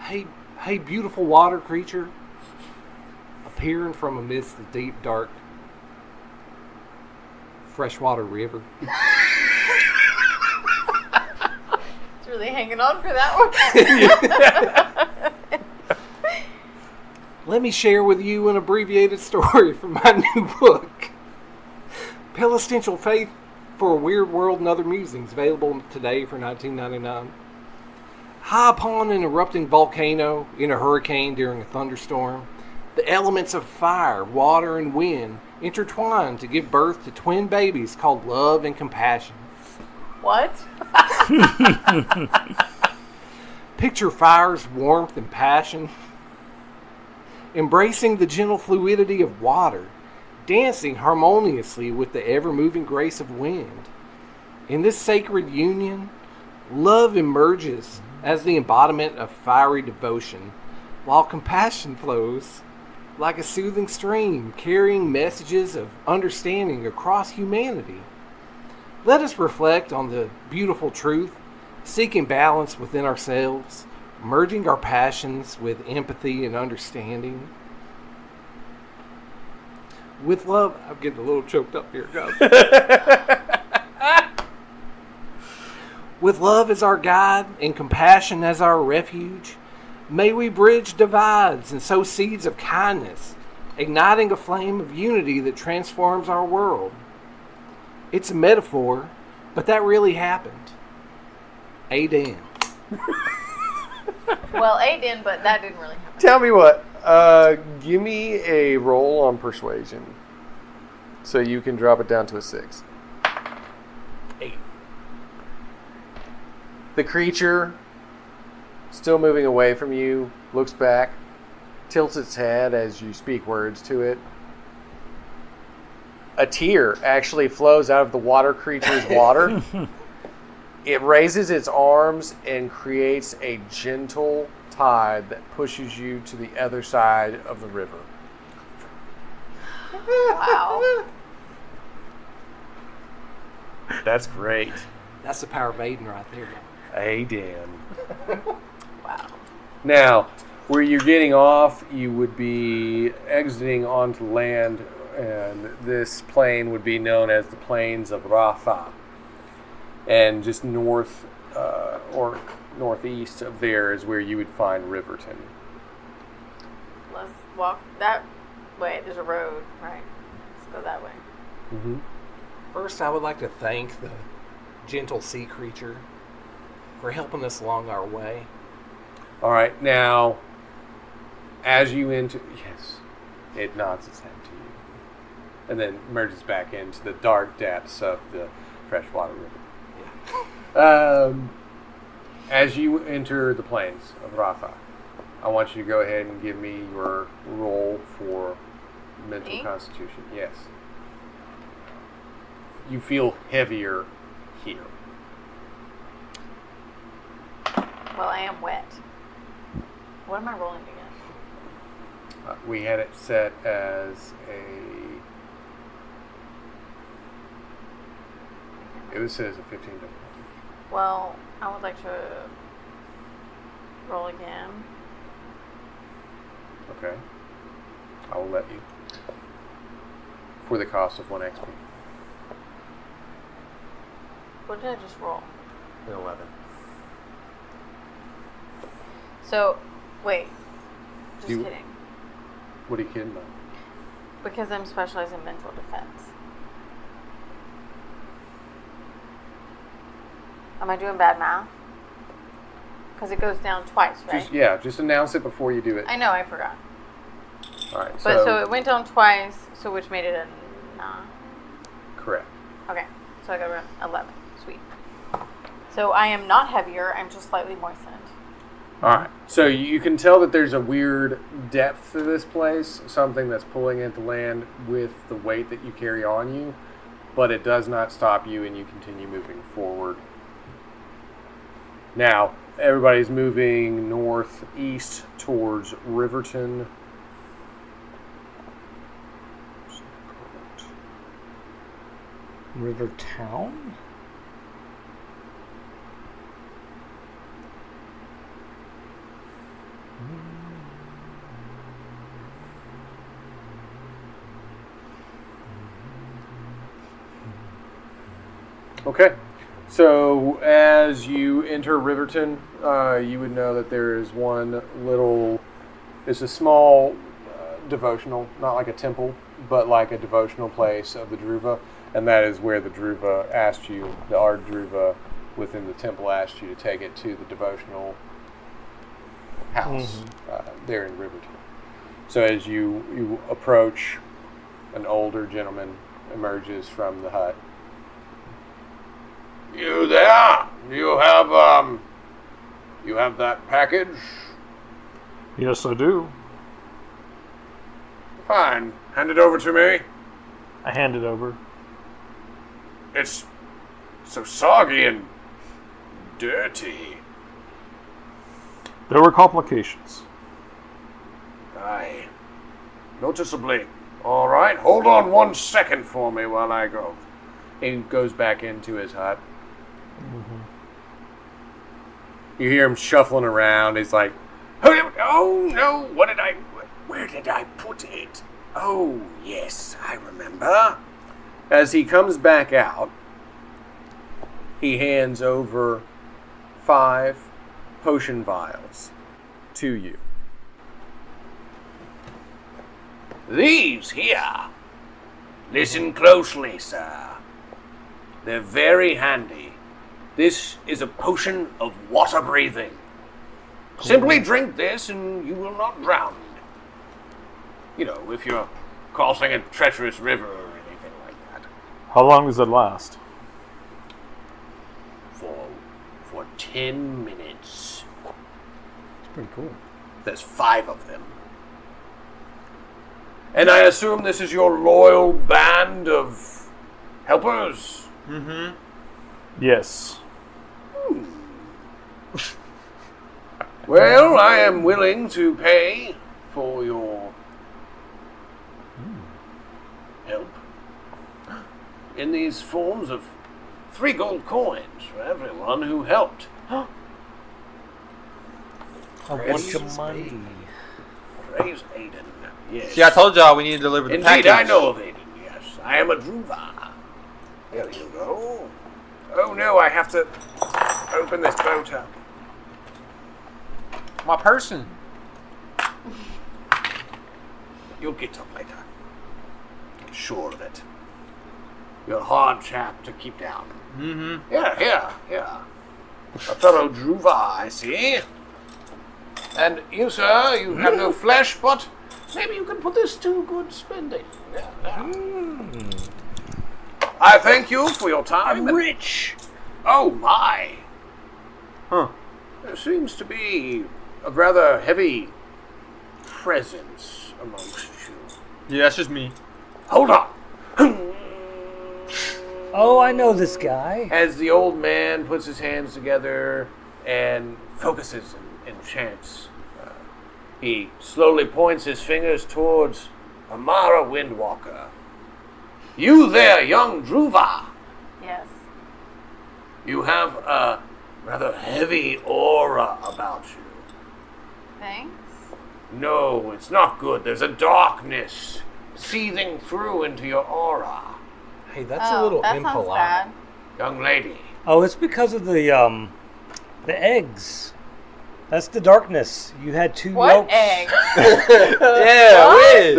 Hey, beautiful water creature, appearing from amidst the deep, dark, freshwater river. It's really hanging on for that one. Let me share with you an abbreviated story from my new book, Pelestential Faith for a Weird World and Other Musings, available today for $19.99. High upon an erupting volcano in a hurricane during a thunderstorm, the elements of fire, water, and wind intertwine to give birth to twin babies called love and compassion. What? Picture fire's warmth and passion, embracing the gentle fluidity of water, dancing harmoniously with the ever-moving grace of wind. In this sacred union, love emerges as the embodiment of fiery devotion, while compassion flows like a soothing stream, carrying messages of understanding across humanity. Let us reflect on the beautiful truth, seeking balance within ourselves, merging our passions with empathy and understanding. With love, I'm getting a little choked up here, guys. With love as our guide and compassion as our refuge, may we bridge divides and sow seeds of kindness, igniting a flame of unity that transforms our world. It's a metaphor, but that really happened. Aiden. Well, Aiden, but that didn't really happen. Tell me what. Give me a roll on persuasion, so you can drop it down to a 6. 8. The creature, still moving away from you, looks back, tilts its head as you speak words to it. A tear actually flows out of the water creature's water. It raises its arms and creates a gentle tide that pushes you to the other side of the river. Wow. That's great. That's the power of Aiden right there. Hey, Dan. Wow. Now, where you're getting off, you would be exiting onto land, and this plain would be known as the Plains of Ratha. And just north or northeast of there is where you would find Riverton. Let's walk that way. There's a road, right? Let's go that way. Mm-hmm. First, I would like to thank the gentle sea creature for helping us along our way. All right, now, as you enter, yes, it nods its head to you, and then merges back into the dark depths of the freshwater river. As you enter the plains of Ratha, I want you to go ahead and give me your roll for mental constitution. Yes. You feel heavier here. Well, I am wet. What am I rolling again? We had it set as it was set as a 15 difficulty. Well, I would like to roll again. Okay. I will let you. For the cost of 1 XP. What did I just roll? 11. So, wait. Just You- kidding. What are you kidding about? Because I'm specialized in mental defense. Am I doing bad math? Because it goes down twice, right? Just announce it before you do it. I know, I forgot. All right. But so it went down twice, so which made it a 9. Correct. Okay, so I got around 11. Sweet. So I am not heavier, I'm just slightly moistened. All right. So you can tell that there's a weird depth to this place, something that's pulling at the land with the weight that you carry on you, but it does not stop you, and you continue moving forward. Now, everybody's moving northeast towards Riverton. Rivertown? Okay. So as you enter Riverton, you would know that there is one little, it's a small devotional, not like a temple, but like a devotional place of the Druva, and that is where the Druva asked you, the Ard Druva within the temple asked you to take it to the devotional house there in Riverton. So as you approach, an older gentleman emerges from the hut. You there? You have that package? Yes, I do. Fine. Hand it over to me. I hand it over. It's so soggy and dirty. There were complications. Aye. Noticeably. All right. Hold on 1 second for me while I go. He goes back into his hut. You hear him shuffling around. He's like, Oh no! Where did I put it? Oh yes, I remember. as he comes back out, he hands over 5 potion vials to you. These here. Listen closely, sir. They're very handy. This is a potion of water breathing. Simply drink this and you will not drown. You know, if you're crossing a treacherous river or anything like that. How long does it last? For 10 minutes. It's pretty cool. There's 5 of them. And I assume this is your loyal band of helpers? Mm-hmm. Yes. Well, I am willing to pay for your help in these forms of 3 gold coins for everyone who helped. A bunch of money. Praise Aiden. Yes. See, I told y'all we need to deliver the package. Indeed, I know of Aiden, yes. I am a Druva. There you go. Oh no, I have to open this boat up. My person. You'll get up later. I'm sure of it. You're a hard chap to keep down. Mm-hmm. Yeah. A fellow Druva, I see. And you, sir, you have no flesh, but maybe you can put this to good spending. Yeah. I thank you for your time. I'm rich. Oh, my. Huh. There seems to be a rather heavy presence amongst you. Yeah, that's just me. Hold on. Oh, I know this guy. As the old man puts his hands together and focuses and chants, he slowly points his fingers towards Amara Windwalker. You there, young Druva. Yes. You have a rather heavy aura about you. Thanks. No, it's not good. There's a darkness seething through into your aura. Hey, that's a little that impolite. sounds bad. Young lady. Oh, it's because of the eggs. That's the darkness. You had 2 What yolks. egg? Yeah, Wiz.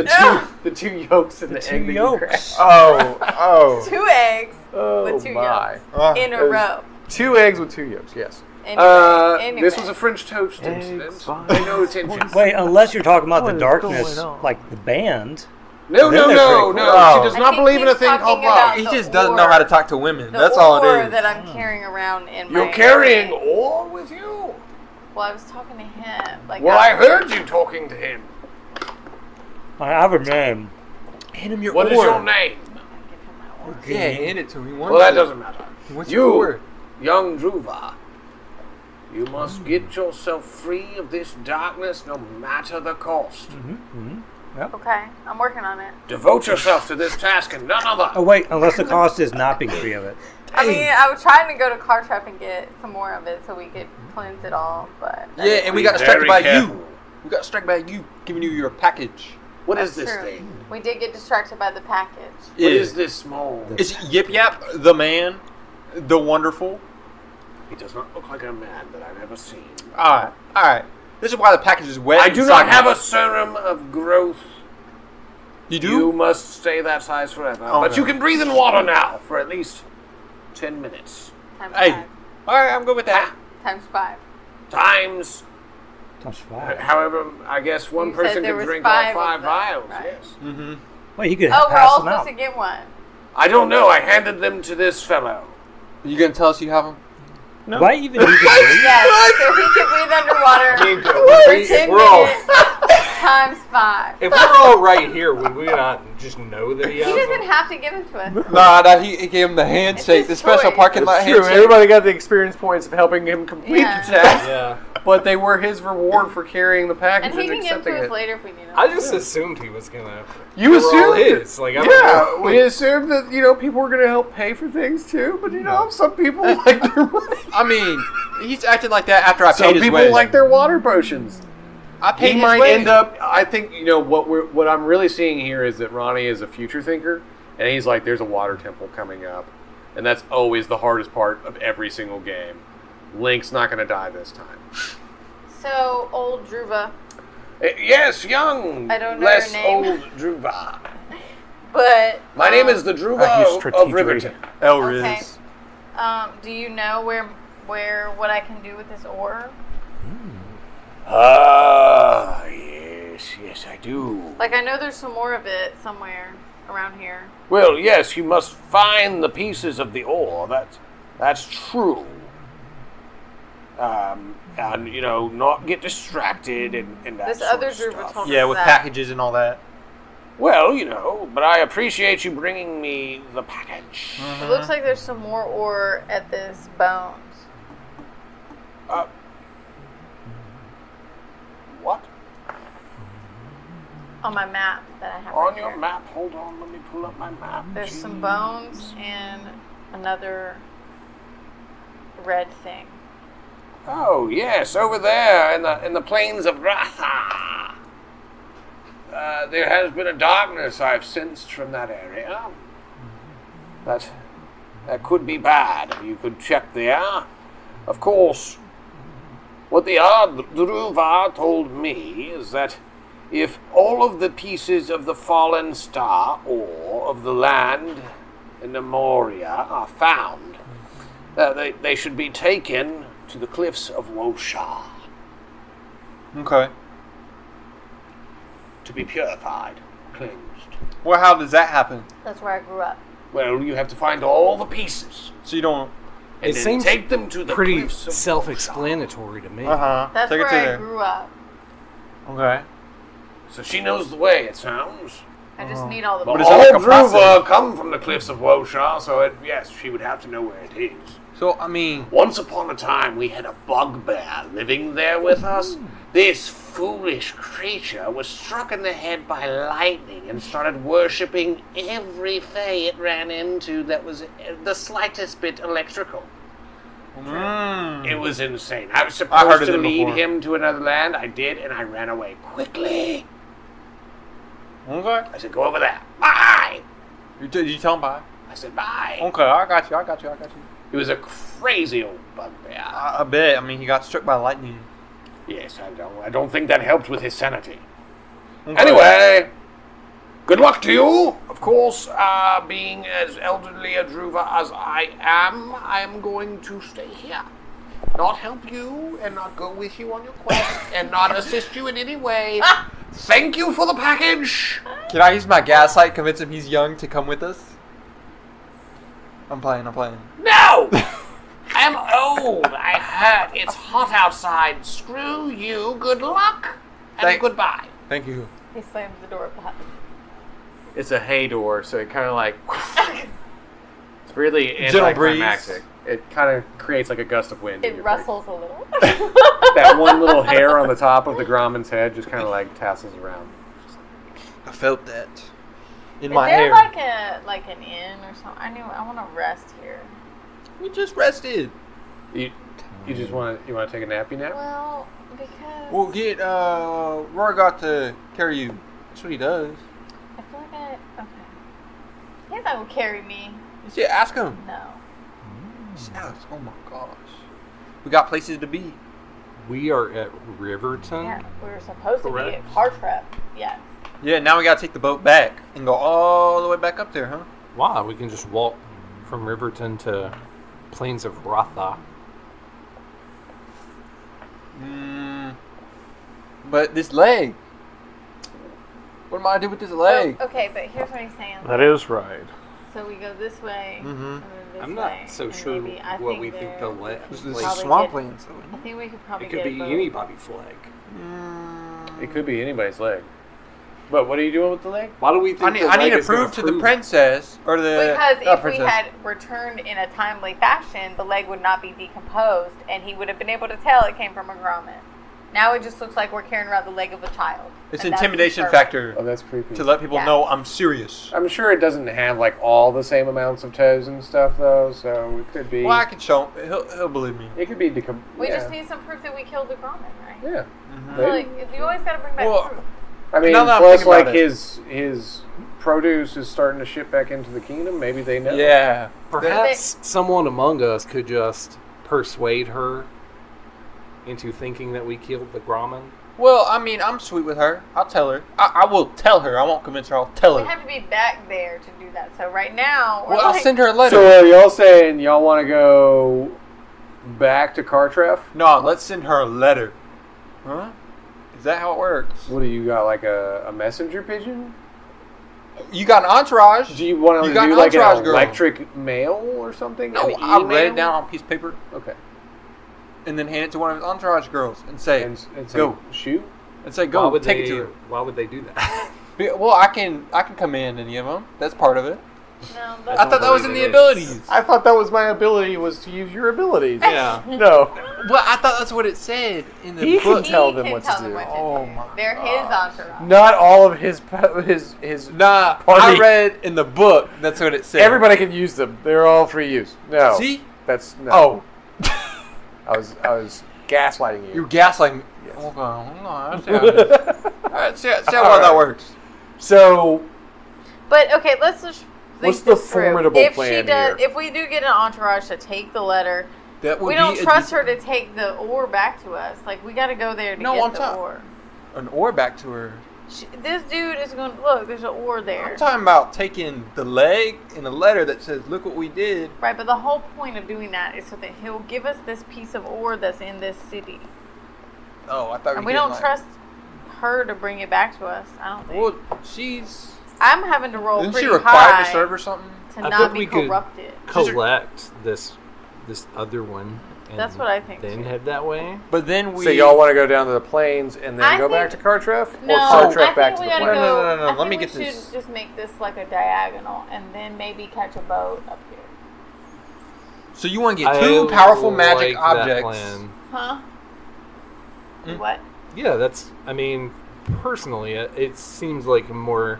The two yolks and the, The 2 egg that you yolks. cracked. Oh. 2 eggs Oh with 2 my. yolks in a It was- row. 2 eggs with 2 yolks, yes. Anyway. This was a French toast incident. Pay no attention. Wait, unless you're talking about What the is darkness, going on? like the band. No. Then they're pretty cool. She does I not think believe in a he's thing talking called about love. He the just doesn't ore. know how to talk to women. The That's all ore it is. that I'm carrying around in my... You're carrying ore with you? Well, I was talking to him. Like, Well, I heard you talking to him. I have a name. Hand him your What is ore. your name? Yeah, hand it to me. Well, that doesn't matter. What's your You, ore? young Druva, you must get yourself free of this darkness no matter the cost. Okay, I'm working on it. Devote yourself to this task and none other. Oh wait, unless the cost is not being free of it. I mean, I was trying to go to Car Trap and get some more of it so we could cleanse it all, but... Yeah, and we got Be distracted by very you. careful. We got distracted by you giving you your package. What is That's this true. thing? We did get distracted by the package. What is this small? Is it Yip Yap, the man, the wonderful? He does not look like a man that I've ever seen. All right. This is why the package is wet. I do not have a serum of growth. You do? You must stay that size forever. Oh, but no. you can breathe in water now for at least 10 minutes. Times Hey. 5. All right, I'm good with that. Times 5. Times, That's 5. however, I guess one You said person there can was drink 5 all of 5 them, vials, right. yes. Mm-hmm. Wait, you could Oh, we're pass all them supposed out. to get one. I don't know. I handed them to this fellow. You gonna tell us you have them? No. Why even need to breathe? Yes, so he can breathe underwater for 10 minutes times 5. If we're all right here, would we not just know that he He has doesn't them? have to give it to us. Nah, he gave him the handshake, his the special choice. parking lot That's true. handshake. Everybody got the experience points of helping him complete Yeah. the task, Yeah. but they were his reward for carrying the package And and, he can give it accepting to us it. later if we need it. I just assumed he was gonna. You they were all assumed it. his. Like, I don't know. Yeah, we assumed that people were going to help pay for things too, but some people like their money. I mean, he's acting like that after I Some paid his people way. like their water potions. I paid He his might way. end up. I think what I'm really seeing here is that Ronnie is a future thinker, and he's like, "There's a water temple coming up," and that's always the hardest part of every single game. Link's not going to die this time. So, old Druva, Yes, young, I don't know less your name. old Druva. but... My name is the Druva he's of strategic. Riverton. Elriz. Okay. Do you know what I can do with this ore? Yes, I do. Like, I know there's some more of it somewhere around here. Well, yes, you must find the pieces of the ore. That's true. And not get distracted and that This sort other of Druva stuff. told Yeah, us with that. packages and all that. Well, but I appreciate you bringing me the package. It looks like there's some more ore at this bones. What? On my map that I have On right your here. map? Hold on, let me pull up my map. There's some bones and another red thing. Oh, yes, over there in the plains of Ratha. There has been a darkness I've sensed from that area. That could be bad. You could check there. Of course, what the Ardruva told me is that if all of the pieces of the fallen star or of the land in Nimoria are found, they should be taken to the cliffs of Wosha Okay. to be purified, cleansed. Well, how does that happen? That's where I grew up. Well, you have to find all the pieces So you don't. and It then seems take them to the Pretty cliffs of self-explanatory to me. That's Take where it to I there. grew up. Okay. So she knows the way, it sounds. I just need all the. But But is all that like a Druva process? come from the cliffs of Wosha, so yes, she would have to know where it is. So I mean, Once upon a time, we had a bugbear living there with us. This foolish creature was struck in the head by lightning and started worshipping every fae it ran into that was the slightest bit electrical. It was insane. I was I heard supposed of to them lead before. him to another land. I did, and I ran away quickly. okay. I said, go over there. Bye! Did you tell him bye? I said, bye. Okay, I got you. He was a crazy old bugbear. I bet. I mean, he got struck by lightning. Yes, I don't think that helped with his sanity. Okay. Anyway, good luck to you. Of course, being as elderly a Druva as I am going to stay here. Not help you, and not go with you on your quest, and not assist you in any way. Thank you for the package. Can I use my gaslight, convince him he's young to come with us? I'm playing. No! I am old. I heard it's hot outside. Screw you. Good luck. And goodbye. Thank you. He slams the door behind. It's a hay door, so it kind of like it's really Gentle breeze. anticlimactic. It kind of creates like a gust of wind. in It your rustles a little. face. That one little hair on the top of the Gromman's head just kind of like tassels around. I felt that in Is my there hair. like an inn or something? I want to rest here. We just rested. You just want to take a nappy nap? Well, because We'll get Roy got to carry you. That's what he does. I feel like okay. He's not gonna carry me. Yeah, ask him. No. Just ask. Oh my gosh. We got places to be. We are at Riverton. Yeah, we were supposed to be Correct. at car trip. Yes. Yeah, now we gotta take the boat back and go all the way back up there, huh? Wow, we can just walk from Riverton to Plains of Ratha. But this leg. What am I do with this leg? Oh, okay, but here's what he's saying. That is right. So we go this way. Mhm. And then this I'm way, not so and sure maybe I what think we think there- the land. This we is could probably swampland. get- So I think we could probably It could get a be boat. anybody's flag. It could be anybody's leg. But what are you doing with the leg? Why do we think I need to prove to the princess or the Because if we princess. had returned in a timely fashion, the leg would not be decomposed, and he would have been able to tell it came from a grommet. Now it just looks like we're carrying around the leg of a child. It's and that's intimidation disturbing. factor Oh, that's creepy. to let people Yeah. know I'm serious. I'm sure it doesn't have like all the same amounts of toes and stuff though, so it could be. Well, I can show him. He'll believe me. It could be We yeah. just need some proof that we killed the grommet, right? Yeah. So, like, you always got to bring back Well, proof. I mean, Now that I'm plus thinking about like it. his produce is starting to ship back into the kingdom. Maybe they know. Yeah. Perhaps someone among us could just persuade her into thinking that we killed the Gromman. Well, I mean, I'm sweet with her. I'll tell her. I will tell her. I won't convince her. I'll tell We her. have to be back there to do that. So right now, we're Well, I'll like, send her a letter. So are y'all saying y'all want to go back to Cartref? No, let's send her a letter. Huh? Is that how it works? What do you got? Like a messenger pigeon? You got an entourage. Do you want to got do an like an entourage girl. electric mail or something? No, An I read it email? down on a piece of paper Okay. and then hand it to one of his entourage girls and say, And say, go. shoot. And say, Why go, would take they, it to her. Why would they do that? Well, I can come in and give them. That's part of it. no, I thought that was in the believe it abilities. I thought that was my ability was to use your abilities. Yeah. No. Well, I thought that's what it said in the He can book. tell He them can what to tell do. them what to Oh do. my They're his entourage. Not all of his. Nah, Party. I read in the book. That's what it said. Everybody can use them. They're all free use. No. See? That's no. Oh, I was gaslighting you. You're gaslighting me. Yes. Hold on. Let's see how that works. So, But okay, let's just think what's the this through. formidable if plan she does, here? If we do get an entourage to take the letter, That would we be don't a trust her decent- to take the ore back to us. Like we got to go there to No, get I'm the talking- ore. An ore back to her. This dude is going to look. There's an ore there. I'm talking about taking the leg and a letter that says, "Look what we did." Right, but the whole point of doing that is so that he'll give us this piece of ore that's in this city, Oh, I thought and we did, don't like- trust her to bring it back to us. I don't think. Well, she's. I'm having to roll Isn't pretty she required high to serve or something? to I not think be we could corrupted. collect this other one. And That's what I think, Then too. head that way. But then we. So y'all want to go down to the plains and then I go back to think- Cartreff? No, or I Cartreff think back to we the gotta plains? go. No. I Let me think get we this. should just make this like a diagonal, and then maybe catch a boat up here. So you want to get two powerful magic objects? Plan. Huh? Hmm? What? Yeah, that's. I mean, personally, it seems like more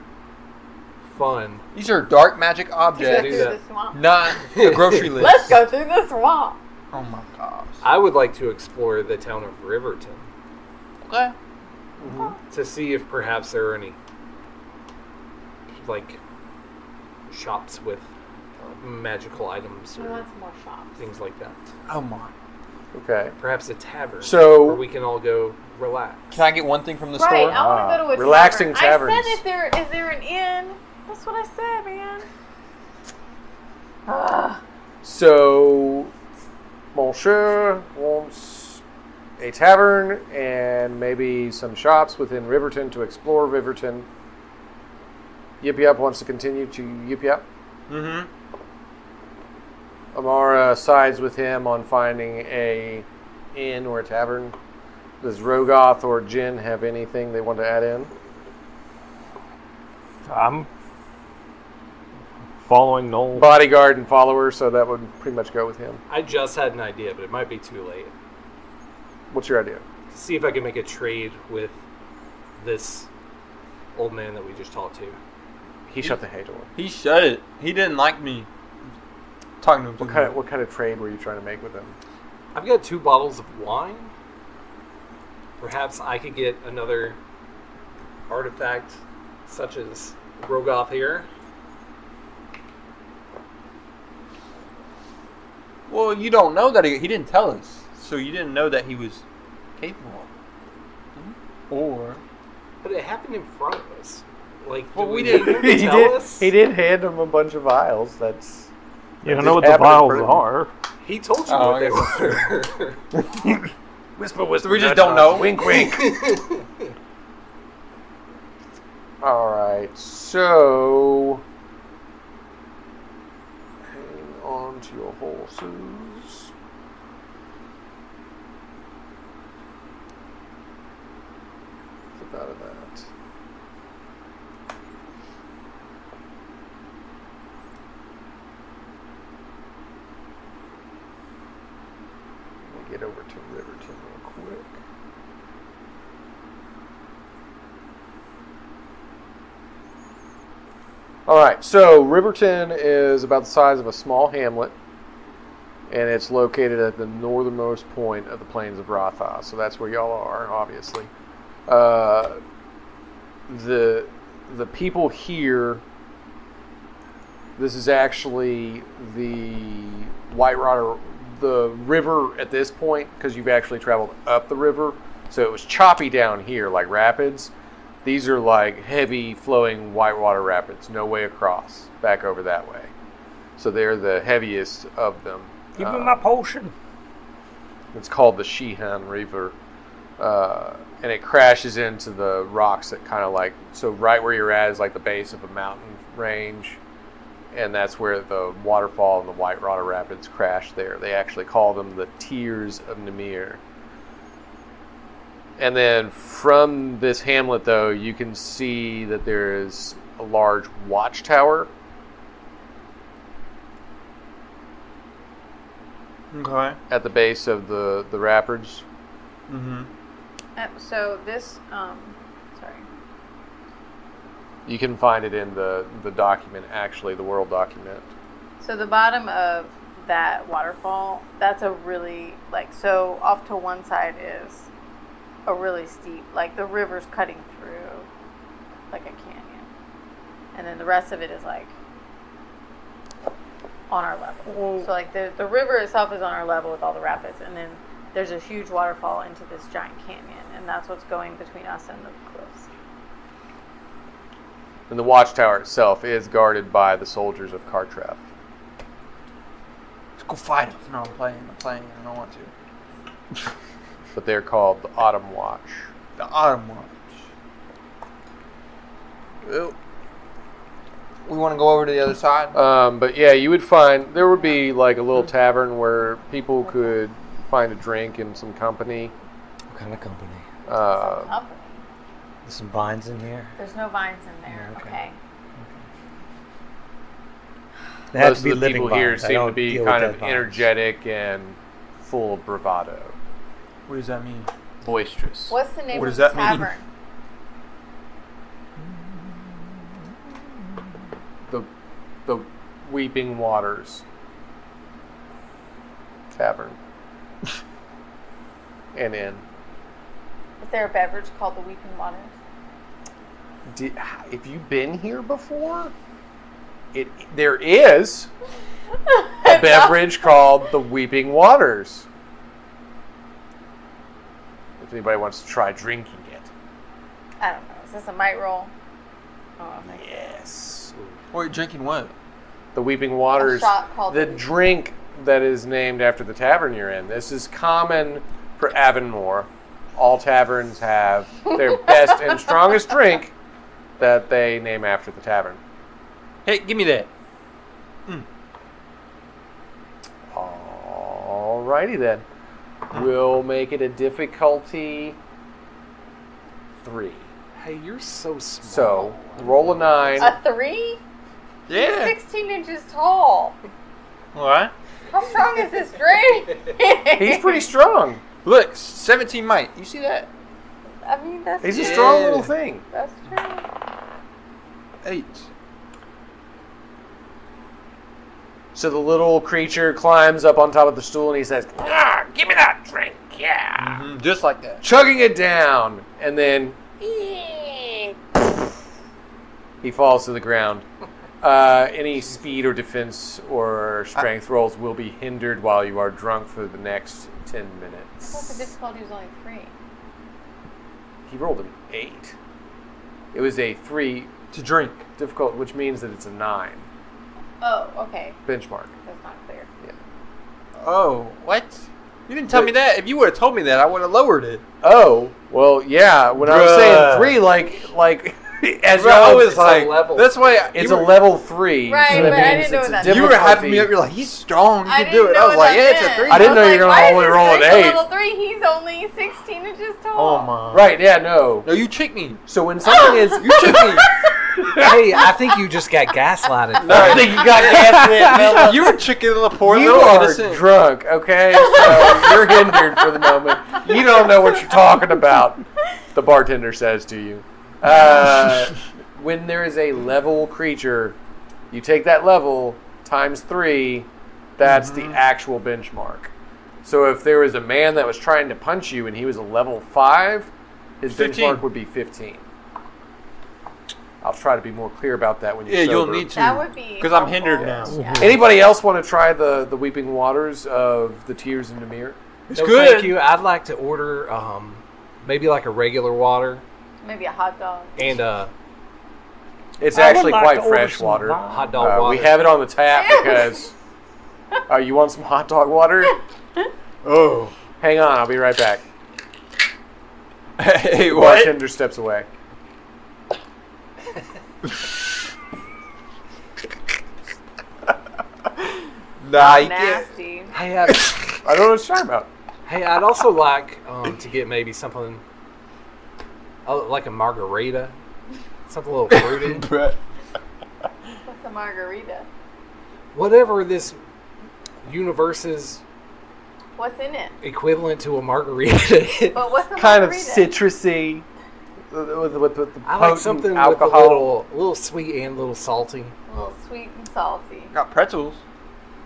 fun. These are dark magic To go objects, through that. the swamp. not a grocery list. Let's go through the swamp. Oh my gosh. I would like to explore the town of Riverton Okay. to see if perhaps there are any like shops with magical items We or want some more shops. things like that. Oh my. Okay. Perhaps a tavern. So- where we can all go relax. Can I get one thing from the Right, store? I want to go to a Relaxing tavern. taverns. I said is there an inn? That's what I said, man. Ugh. So, Monsieur wants a tavern and maybe some shops within Riverton to explore Riverton. Yip Yap wants to continue to Yip Yap. Mm-hmm. Amara sides with him on finding a inn or a tavern. Does Rogoth or Jin have anything they want to add in? I'm following Noel. Bodyguard and follower, so that would pretty much go with him. I just had an idea, but it might be too late. What's your idea? See if I can make a trade with this old man that we just talked to. He shut the hay door. He shut it. He didn't like me talking to him. What kind of trade were you trying to make with him? I've got 2 bottles of wine. Perhaps I could get another artifact such as Rogoth here. Well, you don't know that he didn't tell us, so you didn't know that he was capable. Or But it happened in front of us. Like, Well, do we need didn't- him to tell us? He did hand him a bunch of vials. That's You don't just know what the happened in vials front of are. He told you Oh, what they I were. whisper. we just don't know. Wink, wink. All right, so hang on to your horses. Flip out of that. Let me get over to Riverton real quick. All right, so Riverton is about the size of a small hamlet, and it's located at the northernmost point of the plains of Ratha. So that's where y'all are, obviously. The people here. This is actually the White Water, the river at this point, because you've actually traveled up the river. So it was choppy down here, like rapids. These are like heavy flowing whitewater rapids, no way across, back over that way. So they're the heaviest of them. Give me my potion. It's called the Shihan River. And it crashes into the rocks that kind of like, so right where you're at is like the base of a mountain range. And that's where the waterfall and the Whitewater Rapids crash there. They actually call them the Tears of Nimir. And then from this hamlet, though, you can see that there is a large watchtower. Okay. At the base of the rapids. Mm-hmm. So this, sorry. You can find it in the document, actually, the world document. So the bottom of that waterfall, that's a really, like, so off to one side is a really steep, like the river's cutting through like a canyon. And then the rest of it is like on our level. So like the river itself is on our level with all the rapids, and then there's a huge waterfall into this giant canyon, and that's what's going between us and the cliffs. And the watchtower itself is guarded by the soldiers of Cartref. Let's go fight him. No, I'm playing. I don't want to. But they're called the Autumn Watch. The Autumn Watch. Well, we want to go over to the other side? But yeah, you would find, there would be like a little tavern where people could find a drink and some company. What kind of company? Company. There's some vines in here. There's no vines in there. Yeah, Okay. They have Most to be of the living people here vines. I seem to don't be deal with kind dead of vines. energetic and full of bravado. What does that mean? Boisterous. What's the name What of does the that mean? tavern? The Weeping Waters Tavern. And Inn. Is there a beverage called the Weeping Waters? If you've been here before, there is a beverage called the Weeping Waters. If anybody wants to try drinking it. I don't know. Is this a might roll? Oh, okay. Yes. Wait, drinking what? The Weeping Waters, shot called the the Weeping- drink that is named after the tavern you're in. This is common for Avonmore. All taverns have their best and strongest drink that they name after the tavern. Hey, give me that. Alrighty then. We'll make it a difficulty 3. Hey, you're so small. So, roll a 9. A 3? Yeah. He's 16 inches tall. What? How strong is this drink? He's pretty strong. Look, 17 might. You see that? I mean, that's He's a true. strong little thing. That's true. 8. So the little creature climbs up on top of the stool and he says, give me that drink, yeah. Mm-hmm. Just like that. Chugging it down. And then he falls to the ground. Any speed or defense or strength rolls will be hindered while you are drunk for the next 10 I thought the minutes. difficulty was only 3. He rolled an 8. It was a 3 To drink. difficult, which means that it's a 9 Oh, okay. benchmark. That's not clear. Oh, what? You didn't tell me that. If you would have told me that, I would have lowered it. Oh, well, yeah. When I was saying Bruh. 3, like as Bro, I y'all, was it's a like, level. that's why it's you a were, level 3. Right, so but that I means didn't know it's a that. you were hyping me up. difficulty. You're like, he's strong. He I can do it. didn't I know was what like, that yeah, it's a meant. 3. I didn't know you were Why gonna is only his roll an drink a 8. level 3? He's only 16 inches tall. Oh, my. Right, yeah, no. No, you tricked me. So when something is... You tricked me. Hey, I think you just got gaslighted. No, I think you got gaslit, Bella. You were tricking the poor You little are innocent. drunk, okay? So you're hindered for the moment. You don't know what you're talking about, the bartender says to you. When there is a level creature, you take that level times 3, that's the actual benchmark. So if there was a man that was trying to punch you and he was a level 5, his 15. benchmark would be 15. I'll try to be more clear about that when you're Yeah, sober. you'll need to. That would be Because I'm helpful. hindered now. Yeah. Anybody else want to try the Weeping Waters of the Tears in Nimir? It's No, good. thank you. I'd like to order maybe like a regular water Maybe a hot dog. and It's I would actually like quite to order fresh some water. vine. hot dog water. We have it on the tap because... you want some hot dog water? Oh. Hang on, I'll be right back. Hey, The what? bartender steps away. Nah, you can't. Nasty. Hey, I don't know what you're talking about. hey, I'd also like to get maybe something like a margarita, something a little fruity. What's a margarita? Whatever this universe's What's in it? equivalent to a margarita. But what's a Kind of margarita? citrusy. With the I like potent something alcohol. with a little sweet and a little salty. A little sweet and salty. Got pretzels.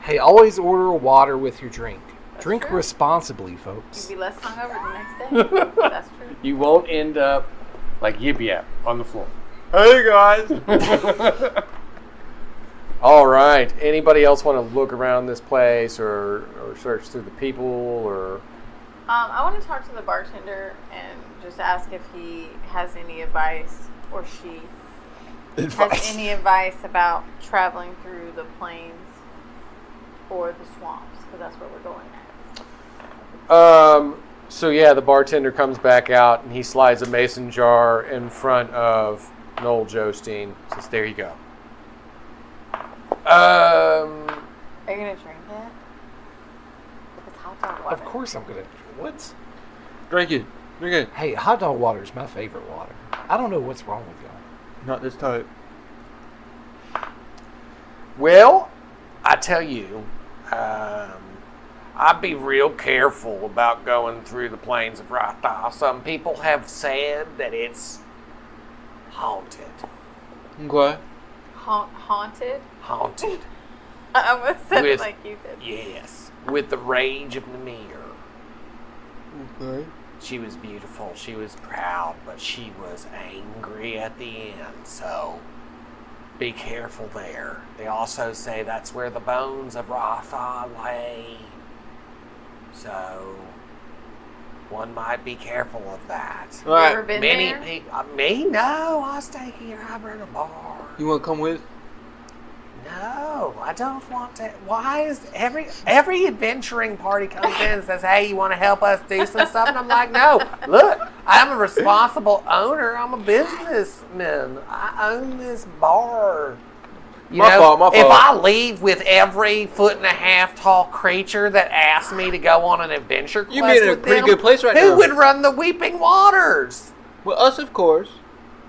Hey, always order water with your drink. That's Drink true. responsibly, folks. You'd be less hungover the next day. That's true. You won't end up like Yip Yap on the floor. Hey guys. All right. Anybody else want to look around this place or search through the people or? I want to talk to the bartender and just ask if he has any advice or she has any advice about traveling through the plains or the swamps, because that's where we're going next. So yeah, the bartender comes back out and he slides a mason jar in front of Noel Jostein. Says, "There you go." Are you going to drink it? It's hot dog water. Of course I'm gonna. What? Drink it. Drink it. Hey, hot dog water is my favorite water. I don't know what's wrong with y'all. Not this type. Well, I tell you, I'd be real careful about going through the plains of Riverton. Some people have said that it's haunted. Okay. Haunted? Haunted. I almost said it With- like you did. Yes, with the rage of Nimoria. Okay. She was beautiful, she was proud, but she was angry at the end, so be careful there. They also say that's where the bones of Ratha lay. So one might be careful of that. You ever been Many there? people, me? No, I stay here. I run a bar. You want to come with? No, I don't want to. Why is every adventuring party comes in and says, "Hey, you want to help us do some stuff?" And I'm like, "No, look, I'm a responsible owner. I'm a businessman. I own this bar." My fault. If I leave with every 1.5 foot tall creature that asks me to go on an adventure quest You being in a with pretty them, good place right who now. would run the Weeping Waters? Well, us, of course.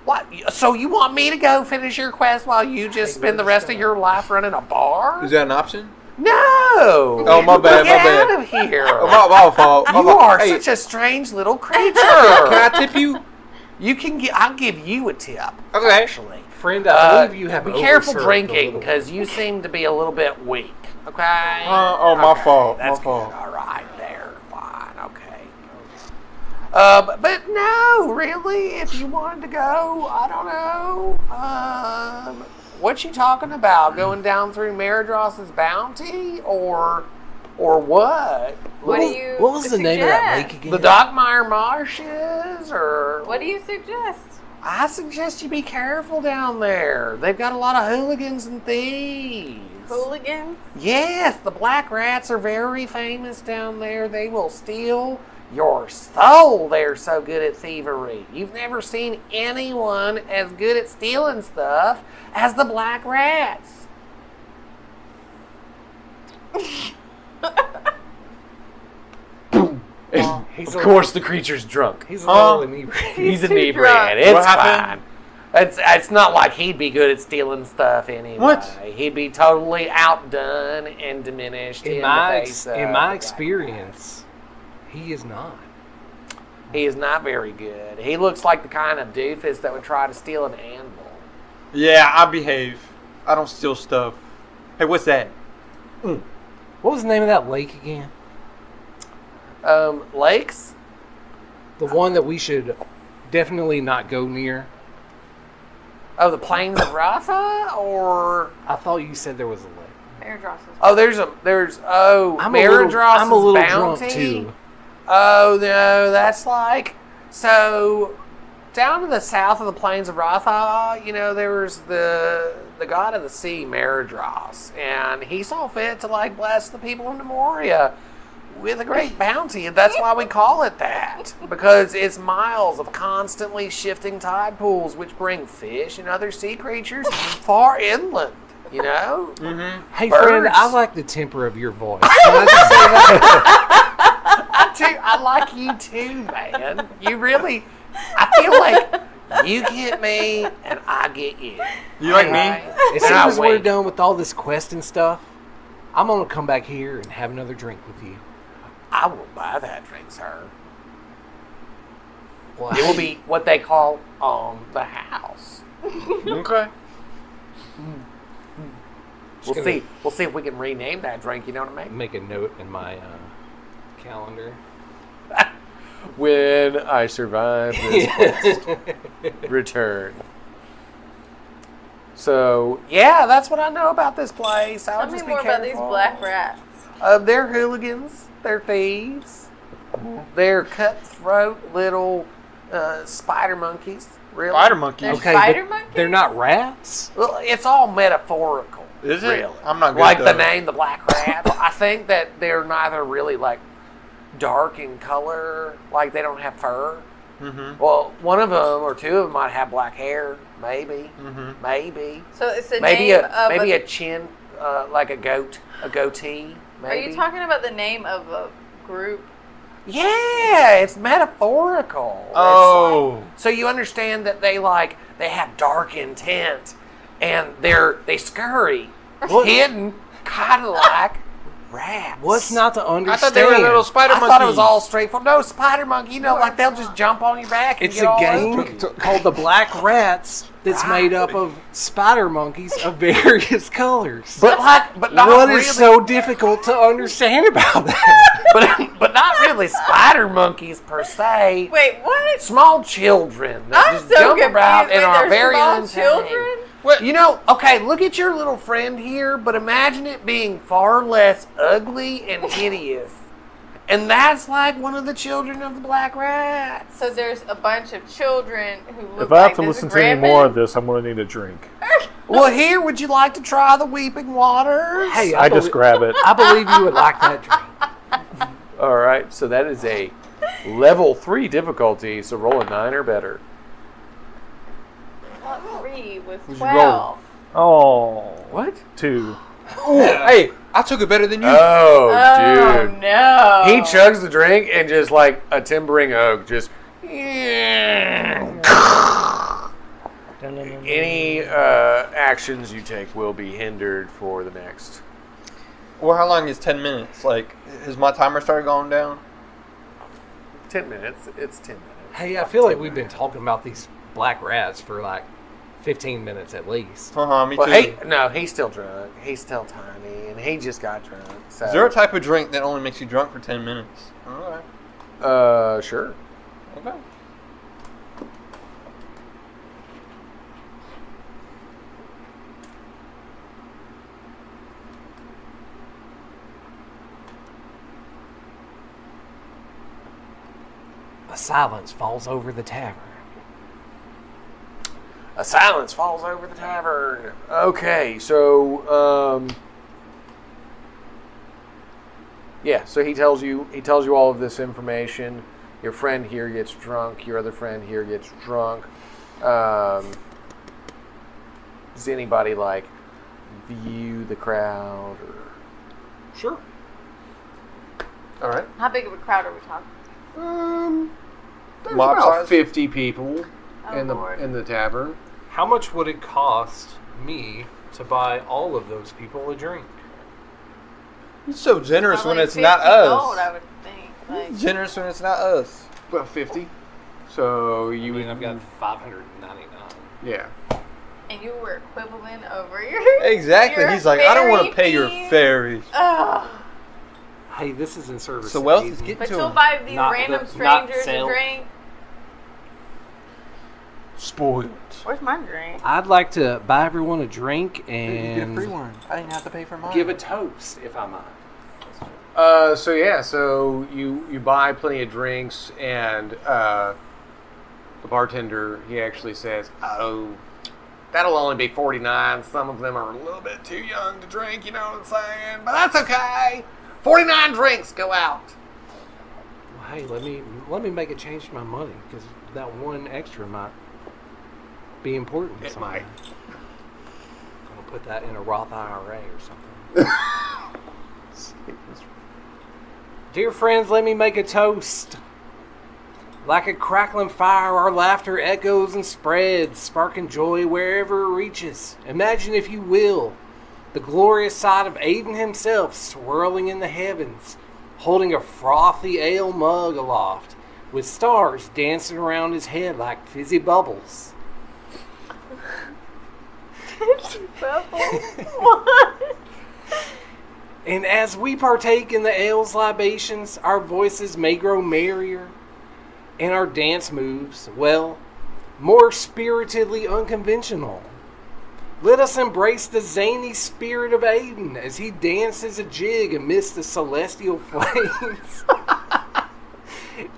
What? So you want me to go finish your quest while you just spend the rest of your life running a bar? Is that an option? No! Oh, my bad, Get my bad. out of here! Oh, my fault. My You fault. are Hey, such a strange little creature. Can I tip you? You can get. I'll give you a tip. Okay. Actually, Friend, I believe you have be careful overserved a drinking little. because you seem to be a little bit weak. Okay. My Okay, fault. That's My good. fault. All right, there. Fine. Okay. But no, really, if you wanted to go, I don't know. What you talking about? Going down through Meridros's bounty, or what? What do you What was the name of that lake suggest? again? The Dogmeyer Marshes, or What do you suggest? I suggest you be careful down there. They've got a lot of hooligans and thieves. Hooligans? Yes, the Black Rats are very famous down there. They will steal your soul. They're so good at thievery. You've never seen anyone as good at stealing stuff as the Black Rats. He's Of course, the creature's drunk. He's a little inebriated. He's too inebriated. drunk. It's What fine. happened? It's not like he'd be good at stealing stuff anyway. What? He'd be totally outdone and diminished In in my the face of the Black experience, he is not. He is not very good. He looks like the kind of doofus that would try to steal an anvil. Yeah, I behave. I don't steal stuff. Hey, what's that? What was the name of that lake again? Lakes? The one that we should definitely not go near. Oh, the Plains of Ratha? Or... I thought you said there was a lake. Meridros is Oh, Meridros's I'm a little bounty? drunk too. Oh, no, that's like... So, down to the south of the Plains of Ratha, there was the god of the sea, Meridros, and he saw fit to, bless the people of Nimoria with a great bounty, and that's why we call it that, because it's miles of constantly shifting tide pools which bring fish and other sea creatures far inland, Mm-hmm. Hey, Birds. friend, I like the temper of your voice. Can I just say that? I like you too, man. You really, I feel like you get me and I get you. You like me? As soon And I as we're wait. done with all this quest and stuff, I'm going to come back here and have another drink with you. I will buy that drink, sir. Well, It will be what they call on the house. Okay. We'll gonna- see. We'll see if we can rename that drink. You know what I mean? Make a note in my calendar. When I survive this quest, return. So yeah, that's what I know about this place. I'll Tell me just more be about careful. these black rats. They're hooligans. They're thieves. They're cutthroat little spider monkeys. Really? Spider monkey. They're Okay, spider but monkeys? they're not rats. Well, it's all metaphorical. Is it? Really. I'm not good like at the that. name, the black rat. I think that they're neither really like dark in color, like they don't have fur. Mm-hmm. Well, one of them or two of them might have black hair, maybe, Mm-hmm. maybe, So it's the maybe name of a chin, like a goatee. Maybe. Are you talking about the name of a group? Yeah, it's metaphorical. It's Oh. like- so you understand that they have dark intent, and they scurry, hidden, kind of like rats. What's not to I understand? thought they were little spider I monkeys. thought it was all straightforward. No, spider monkey. You know, like they'll just jump on your back. And It's get a all game over you. called the Black Rats that's made up of spider monkeys of various colors. But not What really. is so difficult to understand about that? but not really spider monkeys per se. Wait, what? Small children that I'm just so jump around confused. and Wait, are they're very small untamed. children? What? You know, okay, look at your little friend here, but imagine it being far less ugly and hideous. And that's like one of the children of the black rats. So there's a bunch of children who look If I have like to this listen to any more grandma? of this, I'm going to need a drink. Well, here, would you like to try the weeping waters? Hey, I just grab it. I believe you would like that drink. All right, so that is a level 3 difficulty, so roll a 9 or better. Not 3 was you 12. Oh, What? 2. Hey, I took it better than you. Oh, Oh, dude. no. He chugs the drink and just like a timbering oak, just... Any actions you take will be hindered for the next. Well, how long is 10 minutes? Like, has my timer started going down? 10 minutes. It's 10 minutes. Hey, I feel like we've been talking about these black rats for like 15 minutes at least. Me Well, too. no, he's still drunk. He's still tiny, and he just got drunk. So. Is there a type of drink that only makes you drunk for 10 minutes? Alright. Sure. Okay. A silence falls over the tavern. A silence falls over the tavern. Okay, so yeah, so he tells you all of this information. Your friend here gets drunk. Your other friend here gets drunk. Does anybody like view the crowd? Or... Sure. All right. How big of a crowd are we talking? There's Mob about size? 50 people Oh, Lord. in the tavern. How much would it cost me to buy all of those people a drink? You're so generous when Probably it's not 50 gold, us. I would think. Like, Generous when it's not us. About 50. So you I mean, I've got 599. yeah. and you were equivalent over your. Exactly. your He's like, I don't want to ferry pay your fees. ferry. Ugh. Hey, this is in service. So of wealth is Eden. getting But to you'll him. buy these Not random the- not strangers a sale. drink. Spoiled. Where's my drink? I'd like to buy everyone a drink You get a free and one. I didn't have to pay for mine. give a toast, if I might. So you buy plenty of drinks, and the bartender, he actually says, "Oh, that'll only be 49. Some of them are a little bit too young to drink. You know what I'm saying? But that's okay. 49 drinks go out." Well, hey, let me make a change to my money because that one extra might be important. It someday. might. I'm gonna put that in a Roth IRA or something. Dear friends, let me make a toast. Like a crackling fire, our laughter echoes and spreads, sparking joy wherever it reaches. Imagine, if you will, the glorious sight of Aiden himself swirling in the heavens, holding a frothy ale mug aloft, with stars dancing around his head like fizzy bubbles. Bubbles? What? And as we partake in the ale's libations, our voices may grow merrier, and our dance moves, well, more spiritedly unconventional. Let us embrace the zany spirit of Aiden as he dances a jig amidst the celestial flames,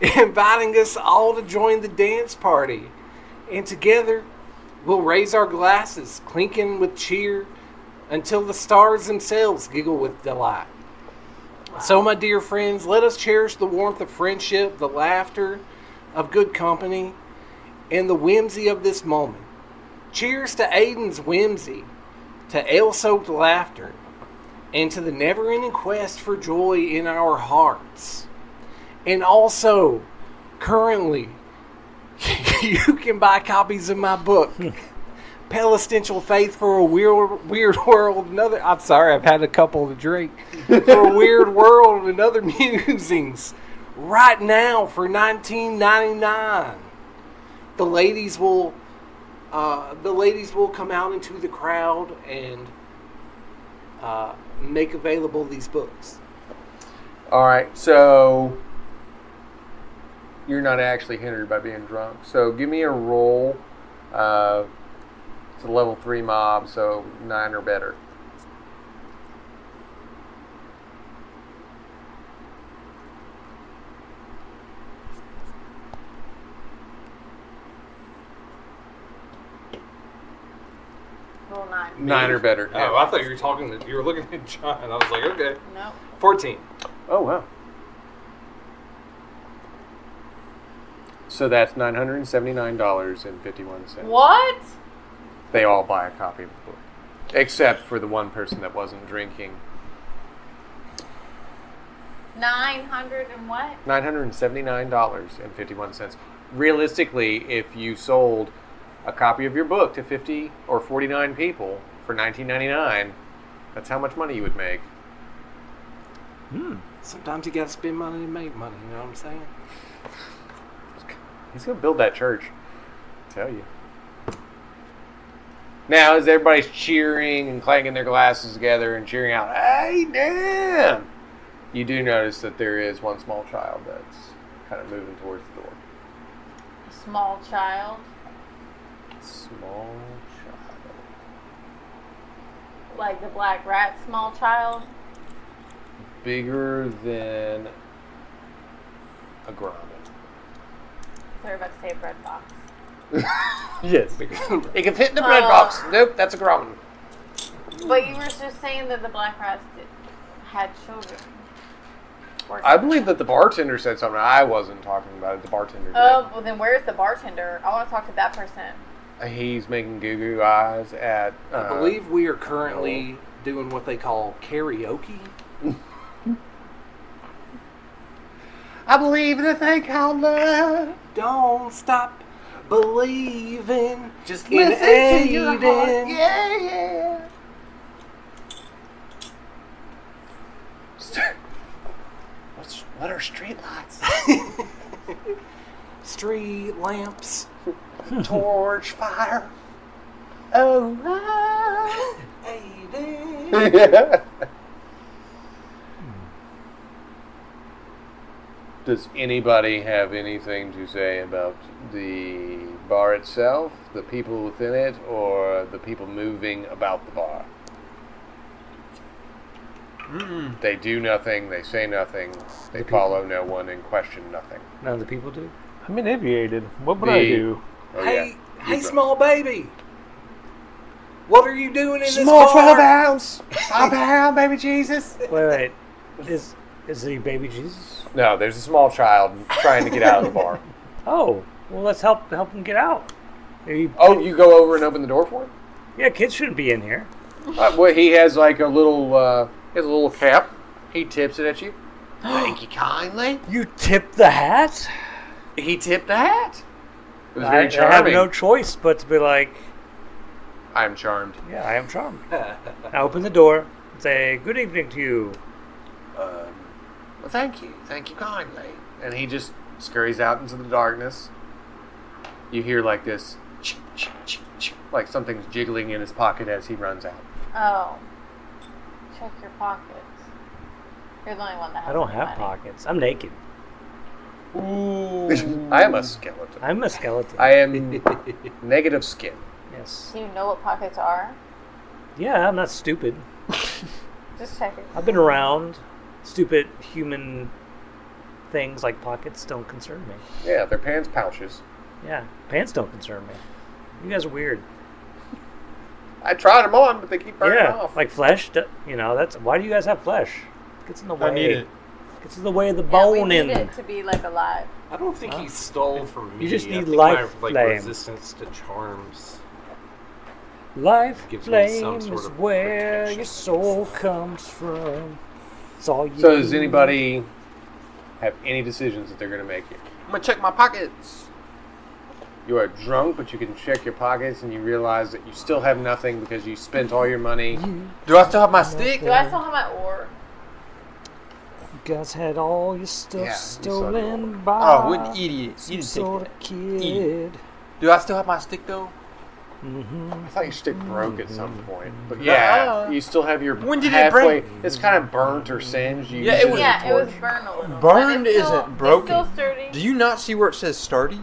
inviting us all to join the dance party. And together, we'll raise our glasses, clinking with cheer, until the stars themselves giggle with delight. So, my dear friends, let us cherish the warmth of friendship, the laughter of good company, and the whimsy of this moment. Cheers to Aiden's whimsy, to ale-soaked laughter, and to the never-ending quest for joy in our hearts. And also, currently, you can buy copies of my book, Pestilential Faith for a Weird World and Other... I'm sorry, I've had a couple to drink. For a Weird World and Other Musings. Right now for $19.99. The ladies will come out into the crowd and make available these books. All right, so you're not actually hindered by being drunk. So give me a roll. It's a level 3 mob, so 9 or better. Roll 9. 9 or better. Oh, I thought you were looking at John. I was like, okay. Nope. 14. Oh, wow. So that's $979.51. What? They all buy a copy of the book. Except for the one person that wasn't drinking. 900 and what? $979.51. Realistically, if you sold a copy of your book to 50 or 49 people for $19.99, that's how much money you would make. Sometimes you gotta spend money to make money, you know what I'm saying? He's going to build that church. I tell you. Now, as everybody's cheering and clanking their glasses together and cheering out, "Hey, damn!" you do notice that there is one small child that's kind of moving towards the door. A small child. Small child. Like the black rat small child? Bigger than a grommet. They're about to say a bread box. Yes. It can fit in the bread box. Nope, that's a grommet. But you were just saying that the black rats had children. I believe that the bartender said something. I wasn't talking about it. The bartender did. Oh, well then where's the bartender? I want to talk to that person. He's making goo-goo eyes at... I believe we are currently doing what they call karaoke. I believe in a thing called love. Don't stop believing. Just in listen to your heart. Aiden. Yeah. What are street lights? Street lamps. Torch fire. Oh, Aiden. Does anybody have anything to say about the bar itself, the people within it, or the people moving about the bar? They do nothing, they say nothing, they follow no one and question nothing. None of the people do? I'm inebriated. What would I do? Oh, Hey, yeah. hey, small baby. What are you doing in this Small bar? 12 ounce. 5 pound, baby Jesus. Wait. Is he baby Jesus? No, there's a small child trying to get out of the bar. Oh, well, let's help him get out. Maybe, Oh, you go over and open the door for him? yeah, kids shouldn't be in here. Well, he has like a little, cap. He tips it at you. Thank you kindly. You tip the hat? He tipped the hat. It was I very have charming. no choice but to be like, I'm charmed. yeah, I am charmed. I open the door and say, good evening to you. Well, thank you kindly. And he just scurries out into the darkness. You hear like this, like something's jiggling in his pocket as he runs out. Oh. Check your pockets. You're the only one that has I don't any have money. pockets. I'm naked. Ooh. I am a skeleton. I'm a skeleton. I am negative skin. Yes. Do you know what pockets are? Yeah, I'm not stupid. Just check it. I've been around. Stupid human things like pockets don't concern me. Yeah, they're pants pouches. Yeah, pants don't concern me. You guys are weird. I tried them on, but they keep burning Yeah, off. like flesh. You know, that's why do you guys have flesh? It gets in the way. I need it. Gets in the way of the Yeah, we bone need in. it to be like alive. I don't think he stole from me. You just I need think life my, flame. resistance to charms. Life Gives me some flame sort is of where protection. your soul comes from. It's all you So does need. anybody have any decisions that they're going to make here? I'm gonna check my pockets. You are drunk, but you can check your pockets and you realize that you still have nothing because you spent all your money. Do I still have my stick? Do I still have my oar? You guys had all your stuff Yeah, you stolen by Oh, what an idiot! some You didn't sort take of that. kid. Do I still have my stick though? Mm-hmm. I thought your stick broke at some point. But yeah, you still have your When did it halfway. break? It's kind of burnt or singed. You Yeah, use it was- as a Yeah, it was torch. burned a little. Burned but it's still, isn't broken. It's still sturdy. Do you not see where it says sturdy?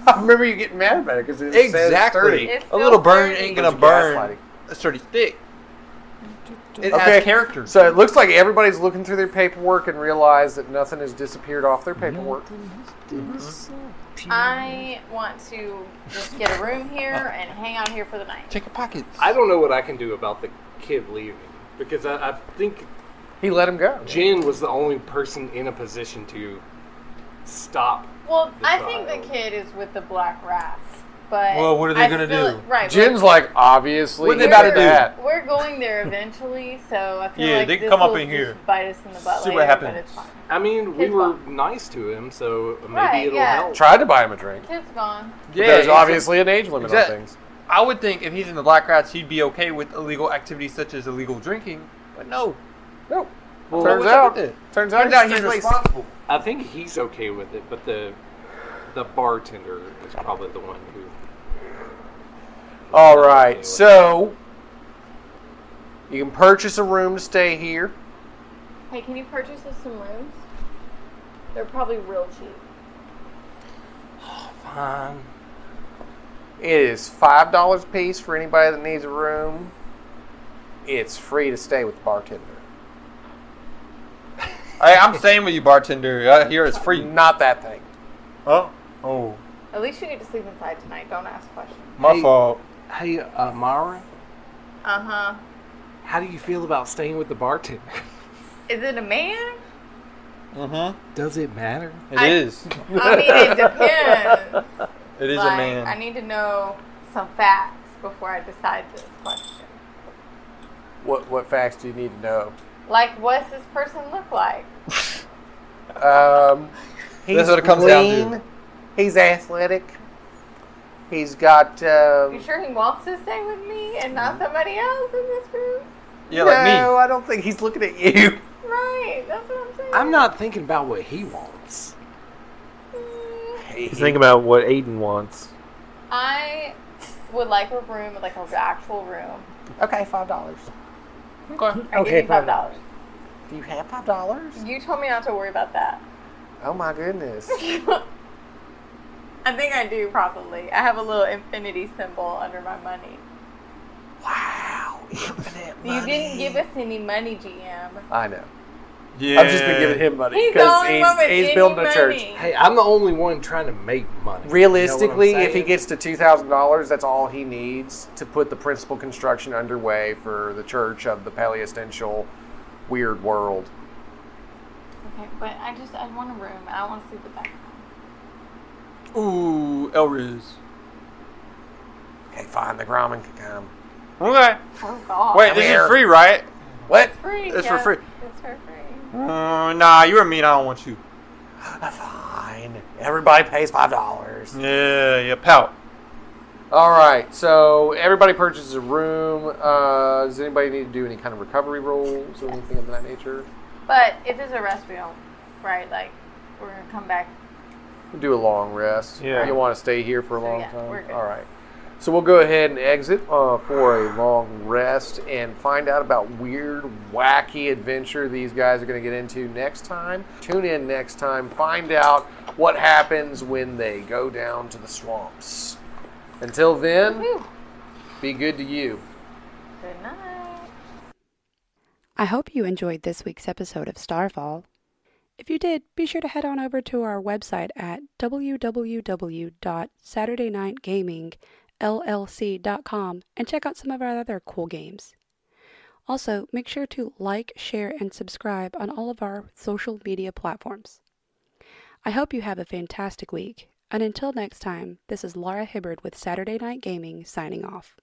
I remember you getting mad about it because it says Exactly. sturdy. It's A still little burn sturdy. ain't gonna Bunch of burn gaslighting. a sturdy stick. It Okay. has character. So it looks like everybody's looking through their paperwork and realize that nothing has disappeared off their paperwork. I want to just get a room here and hang out here for the night. Check your pockets. I don't know what I can do about the kid leaving because I think He let him go. Jen was the only person in a position to stop. Well, The I think the child. kid is with the black rats, but Well, what are they I gonna feel do? it- Right, Jen's like, obviously, What are they he about to did do? that. we're going there eventually, so I feel Yeah, like they can this come up will in just here. bite us in the butt See later, what happens. but it's fine. I mean, we Kid's were gone. nice to him, so maybe Right, it'll yeah. help. Tried to buy him a drink. Kid's gone. Yeah, There's exactly. obviously an age limit Exact- on things. I would think if he's in the black rats, he'd be okay with illegal activities such as illegal drinking. But no. No. Well, turns what's up out, with it? turns out he's responsible. I think he's okay with it, but the bartender is probably the one who. All right, so you can purchase a room to stay here. Hey, can you purchase us some rooms? They're probably real cheap. Fine. It is $5 a piece for anybody that needs a room. It's free to stay with the bartender. Hey, I'm staying with you, bartender. I hear it's free. Not that thing. Oh. Oh. At least you get to sleep inside tonight. Don't ask questions. My Hey. fault. Hey, Mara, Uh-huh. how do you feel about staying with the bartender? Is it a man? Mm-hmm. Does it matter? It is. I mean, it depends. It is Like, a man. I need to know some facts before I decide this question. What facts do you need to know? Like, what's this person look like? He's That's what it comes down to. lean. He's athletic. He's got. You sure he wants to stay with me and not somebody else in this room? Yeah, like me. No, I don't think he's looking at you. Right, that's what I'm saying. I'm not thinking about what he wants. He's thinking about what Aiden wants. I would like a room, like an actual room. Okay, $5. Okay. I give you $5. Do you have $5? You told me not to worry about that. Oh my goodness. I think I do, probably. I have a little infinity symbol under my money. Wow, infinite You didn't give us any money, GM. I know. Yeah. I've just been giving him money He's the because only one with he's any building money. a church. Hey, I'm the only one trying to make money. Realistically, You know what I'm if he saying? gets to $2,000, that's all he needs to put the principal construction underway for the Church of the Paleostential Weird World. Okay, but I want a room. I don't want to sleep with that. Ooh, Elriz. Okay, fine. The Grommen can come. Okay. Oh, God. Wait, Come this here. is free, right? What? It's free. It's yeah. for free. It's for free. Nah, you were mean. I don't want you. Fine. Everybody pays $5. Yeah, pout. All right. So everybody purchases a room. Does anybody need to do any kind of recovery rolls or anything of that nature? But if it's a rest, we don't, right? Like, we're going to come back. We'll do a long rest. Yeah. You want to stay here for a So, long yeah, time? we're good. All right. So we'll go ahead and exit for a long rest and find out about weird, wacky adventure these guys are going to get into next time. Tune in next time. Find out what happens when they go down to the swamps. Until then, be good to you. Good night. I hope you enjoyed this week's episode of Starfall. If you did, be sure to head on over to our website at www.saturdaynightgamingllc.com and check out some of our other cool games. Also, make sure to like, share, and subscribe on all of our social media platforms. I hope you have a fantastic week, and until next time, this is Laura Hibbard with Saturday Night Gaming signing off.